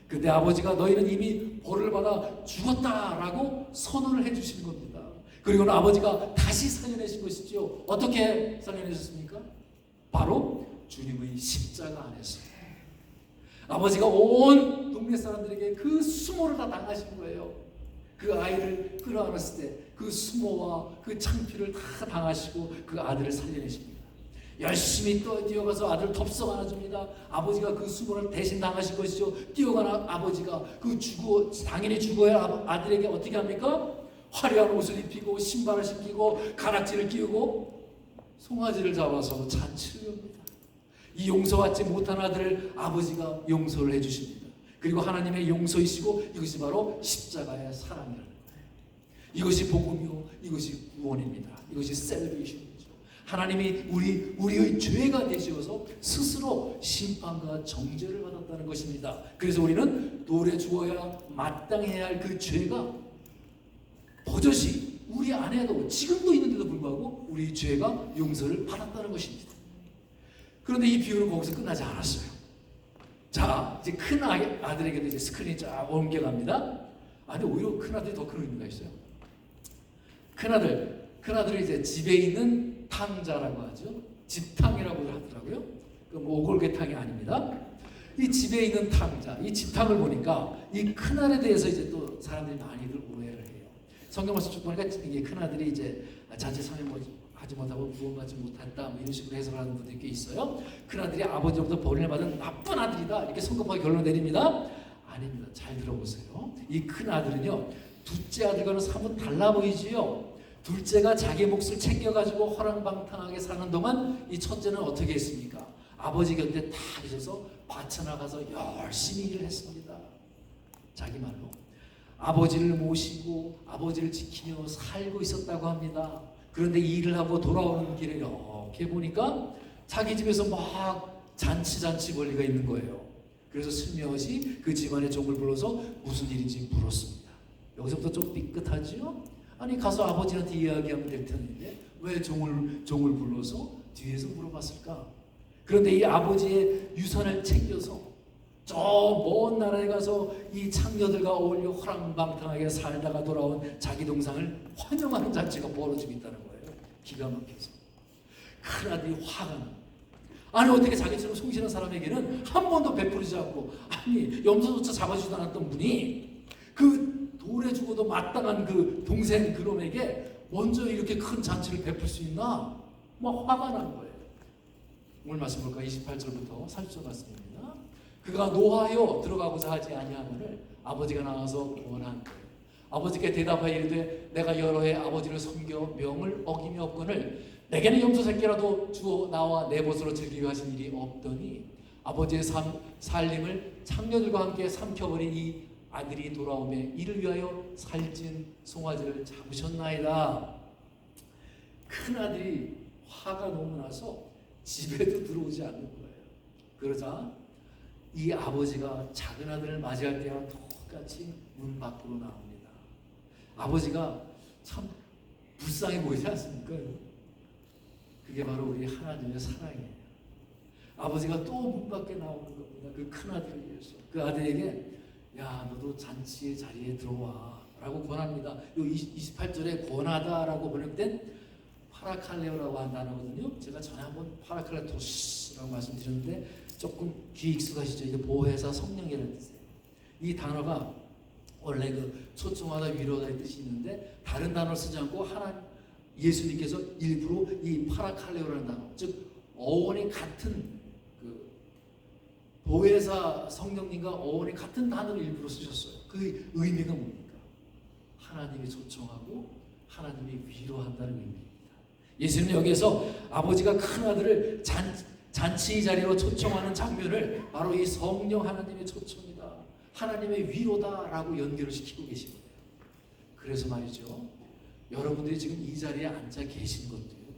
근데 아버지가 너희는 이미 벌을 받아 죽었다라고 선언을 해주신 겁니다. 그리고는 아버지가 다시 살려내신 것이죠. 어떻게 살려내셨습니까? 바로 주님의 십자가 안에서. 아버지가 온 동네 사람들에게 그 수모를 다 당하신 거예요. 그 아이를 끌어안았을 때 그 수모와 그 창피를 다 당하시고 그 아들을 살려내십니다. 열심히 뛰어가서 아들을 덥석 안아줍니다. 아버지가 그 수모를 대신 당하신 것이죠. 뛰어가는 아버지가 당연히 죽어야 할 아들에게 어떻게 합니까? 화려한 옷을 입히고 신발을 신기고 가락지를 끼우고 송아지를 잡아서 잔치를 합니다. 이 용서받지 못한 아들을 아버지가 용서를 해주십니다. 그리고 하나님의 용서이시고 이것이 바로 십자가의 사랑이라는 거예요. 이것이 복음이요, 이것이 구원입니다. 이것이 셀베이션이죠. 하나님이 우리의 죄가 되시어서 스스로 심판과 정죄를 받았다는 것입니다. 그래서 우리는 돌에 죽어야 마땅해야 할 그 죄가 버젓이 우리 안에도 지금도 있는데도 불구하고 우리 죄가 용서를 받았다는 것입니다. 그런데 이 비유는 거기서 끝나지 않았어요. 자, 이제 큰 아들에게도 이제 스크린이 쫙 옮겨갑니다. 아니, 오히려 큰 아들이 더 큰 의미가 있어요. 큰 아들이 이제 집에 있는 탕자라고 하죠. 집탕이라고 하더라고요. 그 오골개탕이 아닙니다. 이 집에 있는 탕자, 이 집탕을 보니까 이 큰 아들에 대해서 이제 또 사람들이 많이들 오해를 해요. 성경 말씀 쭉 보니까 이게 큰 아들이 이제 자체 하지 못하고 구원받지 못했다, 뭐 이런 식으로 해석을 하는 분들이 꽤 있어요. 큰 아들이 아버지로부터 벌을 받은 나쁜 아들이다, 이렇게 성급하게 결론 내립니다. 아닙니다. 잘 들어보세요. 이 큰 아들은요, 둘째 아들과는 사뭇 달라 보이지요. 둘째가 자기 몫을 챙겨가지고 허랑방탕하게 사는 동안 이 첫째는 어떻게 했습니까? 아버지 곁에 다 있어서 밭에 나가서 열심히 일을 했습니다. 자기 말로 아버지를 모시고 아버지를 지키며 살고 있었다고 합니다. 그런데 일을 하고 돌아오는 길에 이렇게 보니까 자기 집에서 막 잔치 벌리가 있는 거예요. 그래서 슬며시 그 집안의 종을 불러서 무슨 일인지 물었습니다. 여기서부터 좀 삐끗하지요? 아니, 가서 아버지한테 이야기하면 될 텐데 왜 종을 불러서 뒤에서 물어봤을까? 그런데 이 아버지의 유산을 챙겨서 저 먼 나라에 가서 이 창녀들과 어울려 호랑방탕하게 살다가 돌아온 자기 동상을 환영하는 잔치가 벌어지고 있다는 거예요. 기가 막혀서 큰아들이 화가 나. 아니 어떻게 자기처럼 성실한 사람에게는 한 번도 베풀지 않고, 아니 염소조차 잡아주지 않았던 분이 그 돌에 죽어도 마땅한 그 동생 그놈에게 먼저 이렇게 큰 잔치를 베풀 수 있나? 막 화가 난 거예요. 오늘 말씀 볼까? 28절부터 30절 말씀입니다. 그가 노하여 들어가고자 하지 아니하거늘 아버지가 나와서 권한 거예요. 아버지께 대답하여 이르되 내가 여러 해 아버지를 섬겨 명을 어김이 없거늘 내게는 염소 새끼라도 주어 나와 내 벗으로 즐기게 하신 일이 없더니 아버지의 살림을 창녀들과 함께 삼켜버린 이 아들이 돌아오매 이를 위하여 살찐 송아지를 잡으셨나이다. 큰아들이 화가 너무 나서 집에도 들어오지 않는 거예요. 그러자 이 아버지가 작은 아들을 맞이할 때와 똑같이 문 밖으로 나옵니다. 아버지가 참 불쌍해 보이지 않습니까? 그게 바로 우리 하나님의 사랑이에요. 아버지가 또 문 밖에 나오는 겁니다. 그 큰아들을 위해서. 그 아들에게 야 너도 잔치의 자리에 들어와 라고 권합니다. 요 28절에 권하다라고 번역된 파라칼레오라고 한 단어거든요. 제가 전에 한번 파라칼레토스라고 말씀드렸는데 조금 귀 익숙하시죠? 이게 보혜사 성령이라는 뜻이에요. 이 단어가 원래 그 초청하다 위로하다의 뜻이 있는데 다른 단어를 쓰지 않고 예수님께서 일부러 이 파라칼레오라는 단어, 즉 어원이 같은 그 보혜사 성령님과 어원이 같은 단어를 일부러 쓰셨어요. 그 의미가 뭡니까? 하나님이 초청하고 하나님이 위로한다는 의미입니다. 예수님은 여기에서 아버지가 큰 아들을 잔치 자리로 초청하는 장면을 바로 이 성령 하나님의 초청이다, 하나님의 위로다라고 연결을 시키고 계신 거예요. 그래서 말이죠, 여러분들이 지금 이 자리에 앉아 계신 것도요,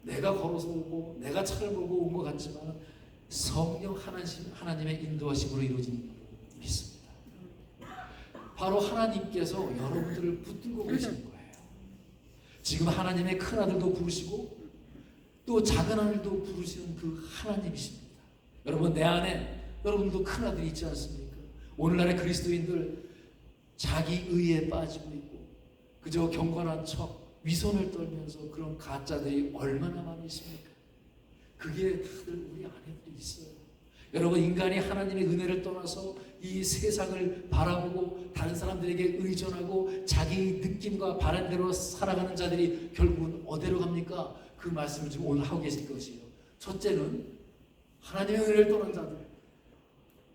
내가 걸어서 오고 내가 차를 몰고 온 것 같지만 성령 하나님의 인도하심으로 이루어지는 걸 믿습니다. 바로 하나님께서 여러분들을 붙들고 계시는 거예요. 지금 하나님의 큰 아들도 부르시고 또 작은 아들도 부르시는 그 하나님이십니다. 여러분, 내 안에 여러분도 큰 아들이 있지 않습니까? 오늘날의 그리스도인들 자기 의에 빠지고 있고 그저 경건한 척 위선을 떨면서 그런 가짜들이 얼마나 많이 있습니까? 그게 다들 우리 안에들이 있어요. 여러분, 인간이 하나님의 은혜를 떠나서 이 세상을 바라보고 다른 사람들에게 의존하고 자기 느낌과 바람대로 살아가는 자들이 결국은 어디로 갑니까? 그 말씀을 지금 오늘 하고 계실 것이에요. 첫째는 하나님의 은혜를 떠난 자들,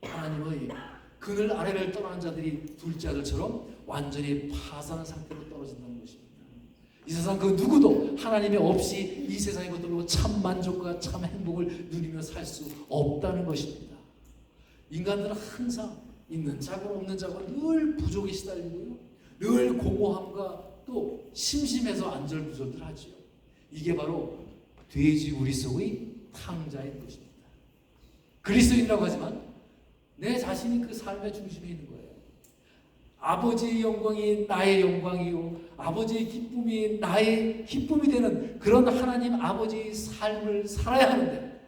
하나님의 그늘 아래를 떠난 자들이 둘째 아들처럼 완전히 파산한 상태로 떨어진다는 것입니다. 이 세상 그 누구도 하나님이 없이 이 세상의 것들로 참 만족과 참 행복을 누리며 살 수 없다는 것입니다. 인간들은 항상 있는 자고 없는 자고 늘 부족에 시달리고요, 늘 공허함과 또 심심해서 안절부절들 하지요. 이게 바로 돼지 우리 속의 탕자인 것입니다. 그리스도인이라고 하지만 내 자신이 그 삶의 중심에 있는 거예요. 아버지의 영광이 나의 영광이요, 아버지의 기쁨이 나의 기쁨이 되는 그런 하나님 아버지의 삶을 살아야 하는데,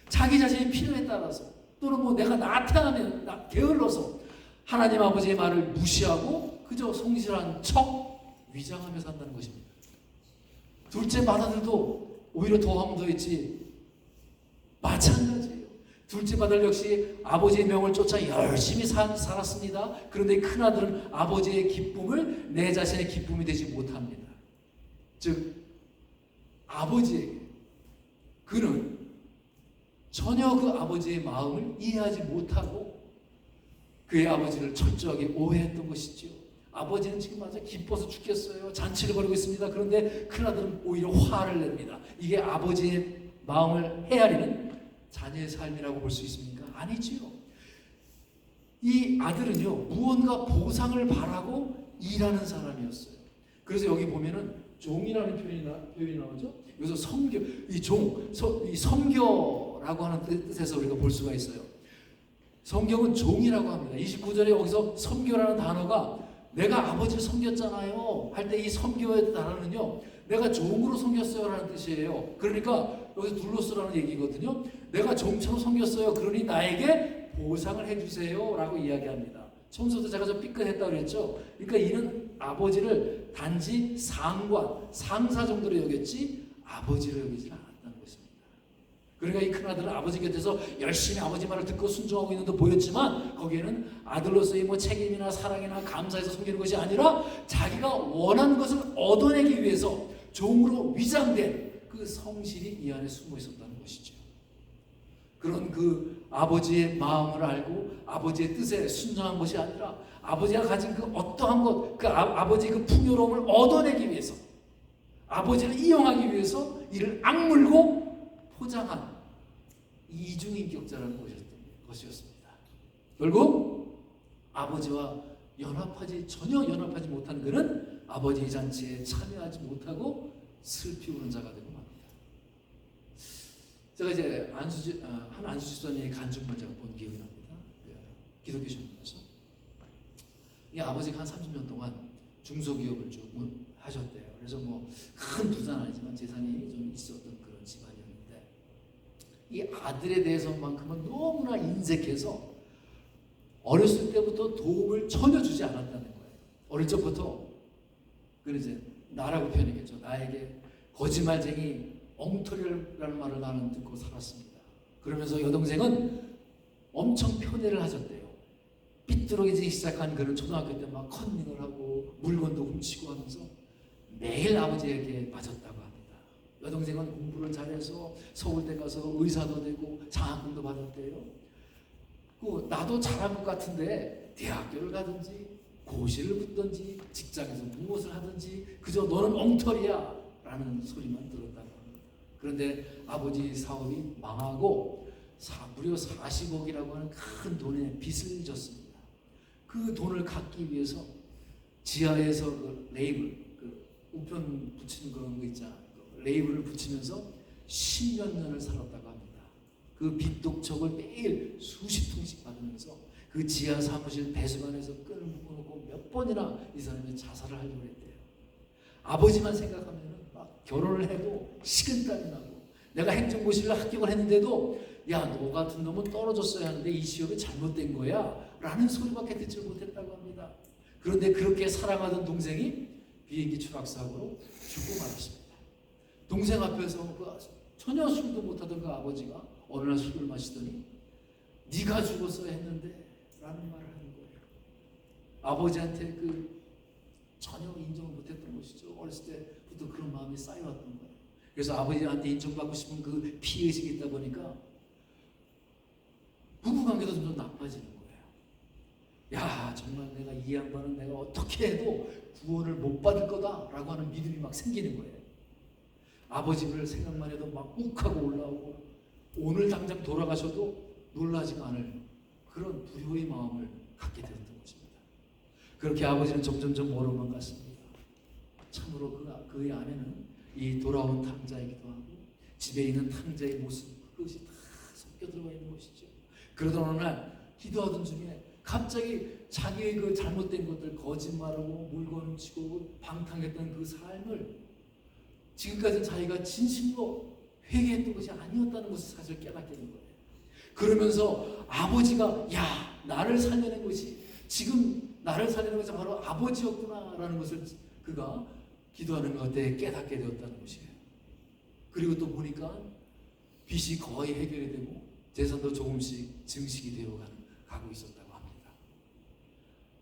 자기 자신의 필요에 따라서 또는 뭐 내가 나태하면 게을러서 하나님 아버지의 말을 무시하고 그저 성실한 척 위장하며 산다는 것입니다. 둘째 맏아들도 오히려 더하면 더했지 마찬가지예요. 둘째 맏아들 역시 아버지의 명을 쫓아 열심히 살았습니다. 그런데 큰아들은 아버지의 기쁨을 내 자신의 기쁨이 되지 못합니다. 즉 아버지에게 그는 전혀 그 아버지의 마음을 이해하지 못하고 그의 아버지를 철저하게 오해했던 것이죠. 아버지는 지금 아주 기뻐서 죽겠어요. 잔치를 벌이고 있습니다. 그런데 큰아들은 오히려 화를 냅니다. 이게 아버지의 마음을 헤아리는 자녀의 삶이라고 볼 수 있습니까? 아니지요. 이 아들은요, 무언가 보상을 바라고 일하는 사람이었어요. 그래서 여기 보면은 종이라는 표현이 나오죠. 여기서 섬겨, 이 섬겨라고 하는 뜻에서 우리가 볼 수가 있어요. 성경은 종이라고 합니다. 29절에 여기서 섬겨라는 단어가 내가 아버지를 섬겼잖아요 할 때 이 섬겨의 단어는요, 내가 종으로 섬겼어요 라는 뜻이에요. 그러니까 여기서 둘로스라는 얘기거든요. 내가 종처럼 섬겼어요, 그러니 나에게 보상을 해주세요 라고 이야기합니다. 처음부터 제가 좀 삐끗했다고 그랬죠. 그러니까 이는 아버지를 단지 상관, 상사 정도로 여겼지 아버지로 여기지 않았다는 것입니다. 그러니까 이 큰아들은 아버지 곁에서 열심히 아버지 말을 듣고 순종하고 있는 듯 보였지만 거기에는 아들로서의 뭐 책임이나 사랑이나 감사해서 섬기는 것이 아니라 자기가 원하는 것을 얻어내기 위해서 종으로 위장된 그 성실이 이 안에 숨어 있었다는 것이죠. 그런 그 아버지의 마음을 알고 아버지의 뜻에 순종한 것이 아니라 아버지가 가진 그 어떠한 것, 그 아버지의 그 풍요로움을 얻어내기 위해서, 아버지를 이용하기 위해서 이를 악물고 포장한 이중인격자라는 것이었습니다. 결국 아버지와 전혀 연합하지 못한 그는 아버지의 잔치에 참여하지 못하고 슬피 우는 자가 되고 맙니다. 제가 이제 한 안수집사님의 간증문을 제가 본 기억이 납니다. 기독교 신문에서 이 아버지가 한 30년 동안 중소기업을 쭉 하셨대요. 그래서 뭐 큰 부자는 아니지만 재산이 좀 있었던 그런 집안이었는데 이 아들에 대해서만큼은 너무나 인색해서 어렸을 때부터 도움을 전혀 주지 않았다는 거예요. 어릴 적부터 그는 이제 나라고 표현했겠죠. 나에게 거짓말쟁이 엉터리라는 말을 나는 듣고 살았습니다. 그러면서 여동생은 엄청 편애를 하셨대요. 삐뚤어지기 시작한 그런 초등학교 때 막 컨닝을 하고 물건도 훔치고 하면서 매일 아버지에게 맞았다고 합니다. 여동생은 공부를 잘해서 서울대 가서 의사도 되고 장학금도 받았대요. 나도 잘한 것 같은데 대학교를 가든지 고시를 붙든지 직장에서 무엇을 하든지 그저 너는 엉터리야 라는 소리만 들었다고 합니다. 그런데 아버지 사업이 망하고 무려 40억이라고 하는 큰 돈의 빚을 졌습니다. 그 돈을 갚기 위해서 지하에서 그 레이블, 그 우편 붙이는 그런 거 있잖아. 레이블을 붙이면서 10몇 년을 살았다고 합니다. 그 빚독촉을 매일 수십 통씩 받으면서 그 지하 사무실 배수관에서 끈을 묶어놓고 몇 번이나 이 사람이 자살을 하려고 했대요. 아버지만 생각하면 막 결혼을 해도 식은땀이 나고 내가 행정고시를 합격을 했는데도 야, 너 같은 놈은 떨어졌어야 하는데 이 시험이 잘못된 거야 라는 소리밖에 듣지 못했다고 합니다. 그런데 그렇게 사랑하던 동생이 비행기 추락사고로 죽고 말았습니다. 동생 앞에서 전혀 술도 못하던 그 아버지가 어느 날 술을 마시더니 네가 죽었어야 했는데 라는 말을 하는 거예요. 아버지한테 전혀 인정을 못했던 것이죠. 어렸을 때부터 그런 마음이 쌓여왔던 거예요. 그래서 아버지한테 인정받고 싶은 그 피의식이 있다 보니까 부부관계도 점점 나빠지는 거예요. 야, 정말 내가 이 양반은 내가 어떻게 해도 구원을 못 받을 거다라고 하는 믿음이 막 생기는 거예요. 아버지를 생각만 해도 막 욱하고 올라오고 오늘 당장 돌아가셔도 놀라지가 않을 그런 불효의 마음을 갖게 되었던 것입니다. 그렇게 아버지는 점점점 멀어만 갔습니다. 참으로 그의 안에는 이 돌아온 탕자이기도 하고 집에 있는 탕자의 모습 그것이 다 섞여 들어가 있는 것이죠. 그러던 어느 날 기도하던 중에 갑자기 자기의 그 잘못된 것들 거짓말하고 물건 훔치고 방탕했던 그 삶을 지금까지는 자기가 진심으로 회개했던 것이 아니었다는 것을 사실 깨닫게 된 거예요. 그러면서 아버지가 나를 살려낸 것이 지금 나를 살려낸 것이 바로 아버지였구나라는 것을 그가 기도하는 가운데 깨닫게 되었다는 것이에요. 그리고 또 보니까 빚이 거의 해결이 되고 재산도 조금씩 증식이 되어 가고 있었다고 합니다.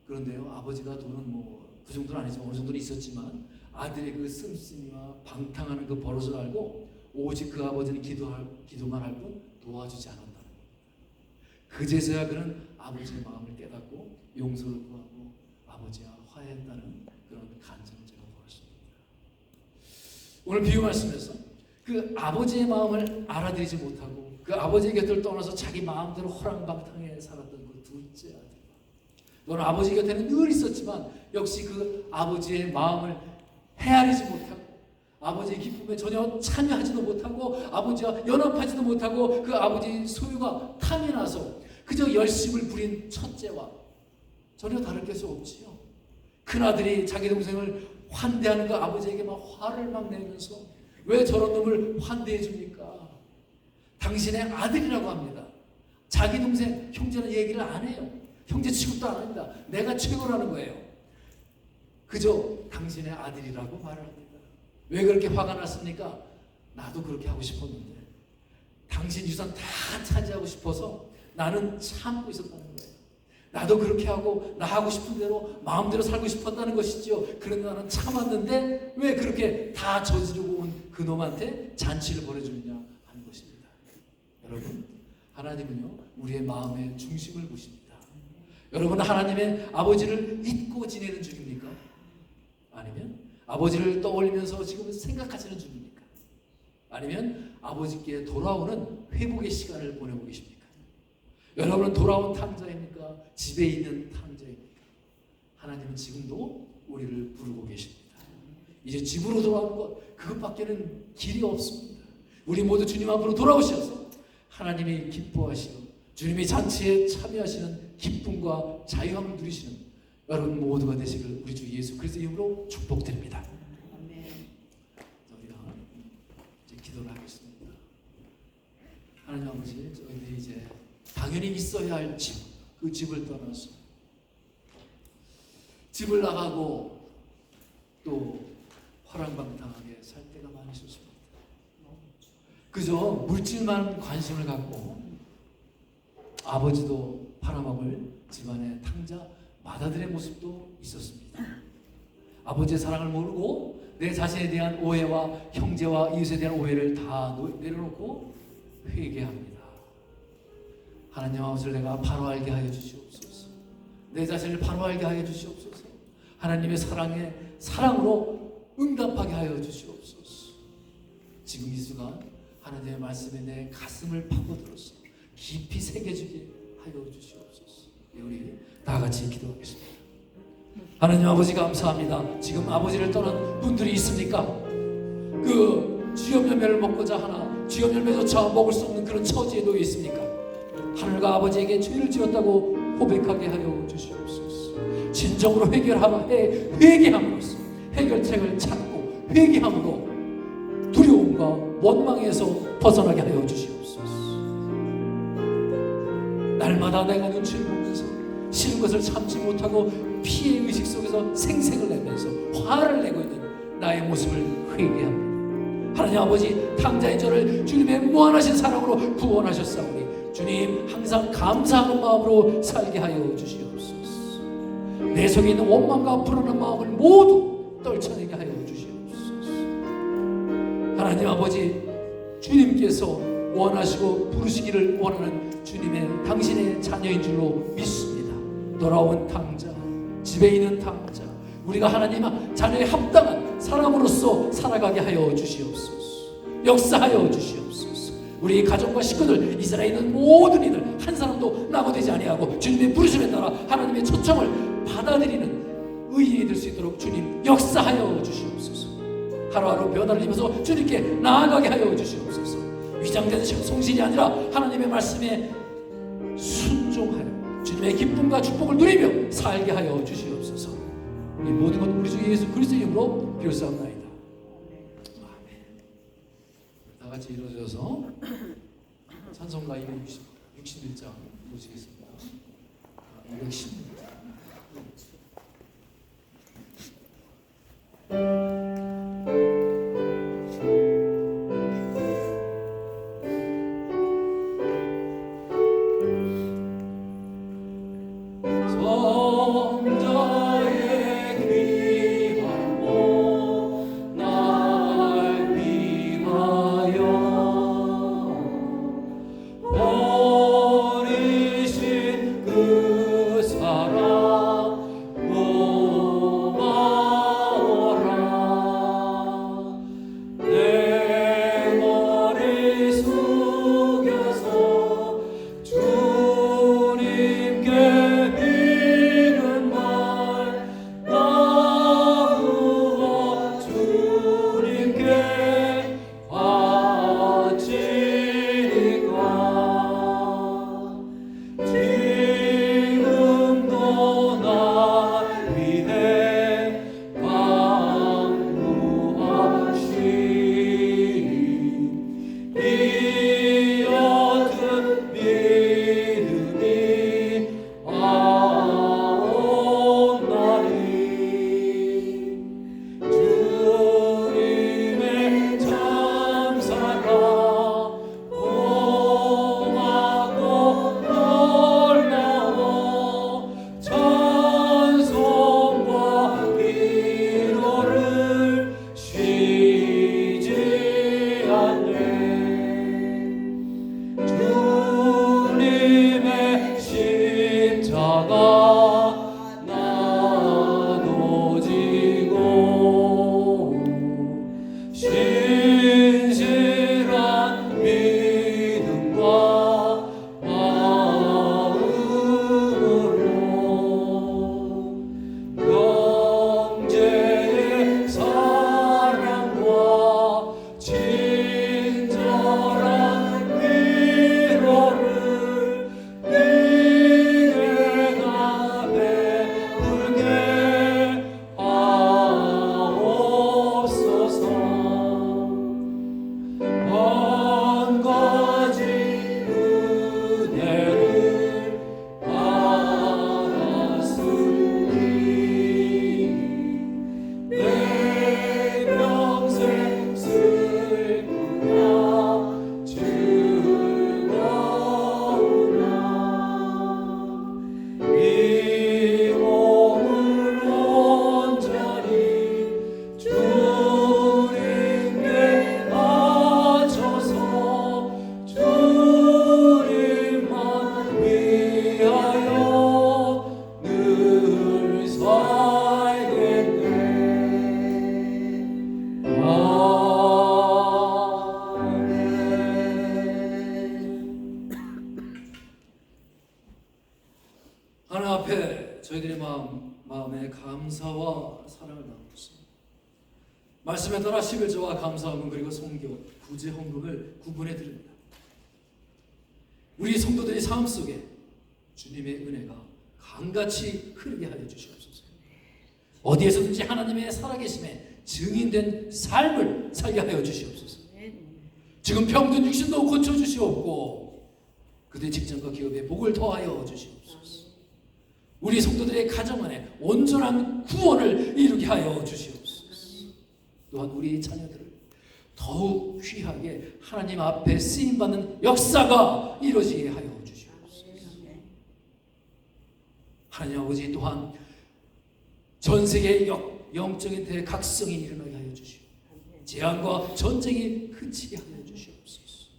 그런데요, 아버지가 돈은 그 정도는 아니지만 어느 정도는 있었지만 아들의 그 씀씀이와 방탕하는 그 버릇을 알고 오직 그 아버지는 기도만 할 뿐 도와주지 않았다는 겁니다. 그제서야 그는 아버지의 마음을 깨닫고 용서를 구하고 아버지와 화해했다는 그런 간증을 제가 보았습니다. 오늘 비유 말씀에서 그 아버지의 마음을 알아들이지 못하고 그 아버지의 곁을 떠나서 자기 마음대로 호랑방탕에 살았던 그 둘째 아들, 너는 아버지 곁에는 늘 있었지만 역시 그 아버지의 마음을 헤아리지 못하고 아버지의 기쁨에 전혀 참여하지도 못하고 아버지와 연합하지도 못하고 그 아버지의 소유가 탐이 나서 그저 열심을 부린 첫째와 전혀 다를 것이 없지요. 큰아들이 자기 동생을 환대하는 그 아버지에게 막 화를 막 내면서 왜 저런 놈을 환대해 줍니까? 당신의 아들이라고 합니다. 자기 동생, 형제는 얘기를 안 해요. 형제 취급도 안 합니다. 내가 최고라는 거예요. 그저 당신의 아들이라고 말을 합니다. 왜 그렇게 화가 났습니까? 나도 그렇게 하고 싶었는데 당신 유산 다 차지하고 싶어서 나는 참고 있었다는 거예요. 나도 그렇게 하고 나 하고 싶은 대로 마음대로 살고 싶었다는 것이지요. 그런데 나는 참았는데 왜 그렇게 다 저지르고 온 그놈한테 잔치를 벌여주느냐 하는 것입니다. 여러분, 하나님은요 우리의 마음의 중심을 보십니다. 여러분, 하나님의 아버지를 잊고 지내는 중입니까? 아니면 아버지를 떠올리면서 지금 생각하시는 중입니까? 아니면 아버지께 돌아오는 회복의 시간을 보내고 계십니까? 여러분은 돌아온 탕자입니까? 집에 있는 탕자입니까? 하나님은 지금도 우리를 부르고 계십니다. 이제 집으로 돌아오는 것, 그것밖에는 길이 없습니다. 우리 모두 주님 앞으로 돌아오셔서 하나님이 기뻐하시고 주님의 잔치에 참여하시는 기쁨과 자유함을 누리시는 여러분 모두가 되시길 우리 주 예수 그리스도의 이름으로 축복드립니다. 아멘. 우리가 이제 기도를 하겠습니다. 하나님 아버지, 저희들이 이제 당연히 있어야 할 집, 그 집을 떠나서 집을 나가고 또 화랑방탕하게 살 때가 많이 있었습니다. 그저 물질만 관심을 갖고 아버지도 팔아먹을 집안의 탕자 마다들의 모습도 있었습니다. 아버지의 사랑을 모르고 내 자신에 대한 오해와 형제와 이웃에 대한 오해를 다 내려놓고 회개합니다. 하나님 아버지를 내가 바로 알게 하여 주시옵소서. 내 자신을 바로 알게 하여 주시옵소서. 하나님의 사랑으로 응답하게 하여 주시옵소서. 지금 이 순간 하나님의 말씀에 내 가슴을 파고들어서 깊이 새겨지게 하여 주시옵소서. 우리 다 같이 기도하겠습니다. 하나님 아버지 감사합니다. 지금 아버지를 떠난 분들이 있습니까? 그 주염 열매를 먹고자 하나 주염 열매조차 먹을 수 없는 그런 처지에 놓여 있습니까? 하늘과 아버지에게 죄를 지었다고 고백하게 하여 주시옵소서. 진정으로 회개함으로써 해결책을 찾고 회개함으로 두려움과 원망에서 벗어나게 하여 주시옵소서. 날마다 내가 눈치를 보면서 싫은 것을 참지 못하고 피해 의식 속에서 생색을 내면서 화를 내고 있는 나의 모습을 회개합니다. 하나님 아버지, 탕자인 저를 주님의 무한하신 사랑으로 구원하셨사오니 주님 항상 감사하는 마음으로 살게 하여 주시옵소서. 내 속에 있는 원망과 불안한 마음을 모두 떨쳐내게 하여 주시옵소서. 하나님 아버지, 주님께서 원하시고 부르시기를 원하는 주님의 당신의 자녀인 줄로 믿습니다. 돌아온 탕자, 집에 있는 탕자, 우리가 하나님 자녀에 합당한 사람으로서 살아가게 하여 주시옵소서. 역사하여 주시옵소서. 우리 가족과 식구들, 이 자리에 있는 모든 이들 한 사람도 낙오되지 아니하고 주님의 부르심에 따라 하나님의 초청을 받아들이는 의인이 될 수 있도록 주님 역사하여 주시옵소서. 하루하루 변화를 입어서 주님께 나아가게 하여 주시옵소서. 위장된 성실이 아니라 하나님의 말씀에 순종하여 주님의 기쁨과 축복을 누리며 살게 하여 주시옵소서. 이 모든 것 우리 주 예수 그리스도의 이름으로 기도하옵나이다. 아멘. 다 같이 일어서서 찬송가 261장 보시겠습니다. 216장. 버리신 그 사랑 말씀에 따라 11조와 감사헌금 그리고 성교, 구제 헌금을 구분해 드립니다. 우리 성도들의 삶 속에 주님의 은혜가 강같이 흐르게 하여 주시옵소서. 어디에서든지 하나님의 살아계심에 증인된 삶을 살게 하여 주시옵소서. 지금 병든 육신도 고쳐주시옵고 그들의 직장과 기업에 복을 더하여 주시옵소서. 우리 성도들의 가정 안에 온전한 구원을 이루게 하여 주시옵소서. 또한 우리 자녀들을 더욱 귀하게 하나님 앞에 쓰임받는 역사가 이루어지게 하여 주시옵소서. 하나님 아버지, 또한 전 세계의 영적인 대각성이 일어나게 하여 주시옵소서. 재앙과 전쟁이 그치게 하여 주시옵소서.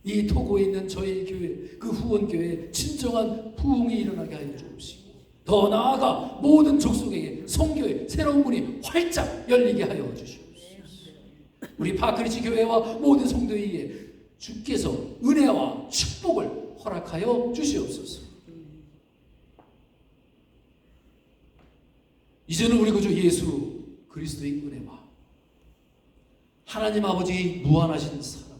이 토고에 있는 저희 교회, 그 후원교회에 진정한 부흥이 일어나게 하여 주옵시고, 더 나아가 모든 족속에게 성교의 새로운 문이 활짝 열리게 하여 주시옵소서. 우리 파크리지 교회와 모든 성도에게 주께서 은혜와 축복을 허락하여 주시옵소서. 이제는 우리 구주 예수 그리스도의 은혜와 하나님 아버지의 무한하신 사랑과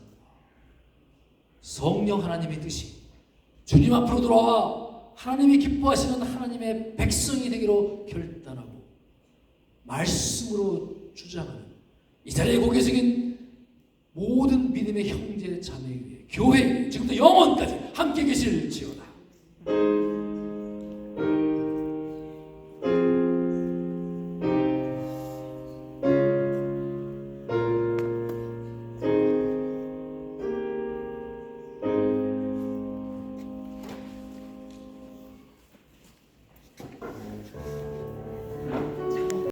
성령 하나님의 뜻이 주님 앞으로 돌아와 하나님이 기뻐하시는 하나님의 백성이 되기로 결단하고 말씀으로 주장하는 이 자리에 고개 숙인 모든 믿음의 형제 자매 위에 교회 지금부터 영원까지 함께 계실지어다.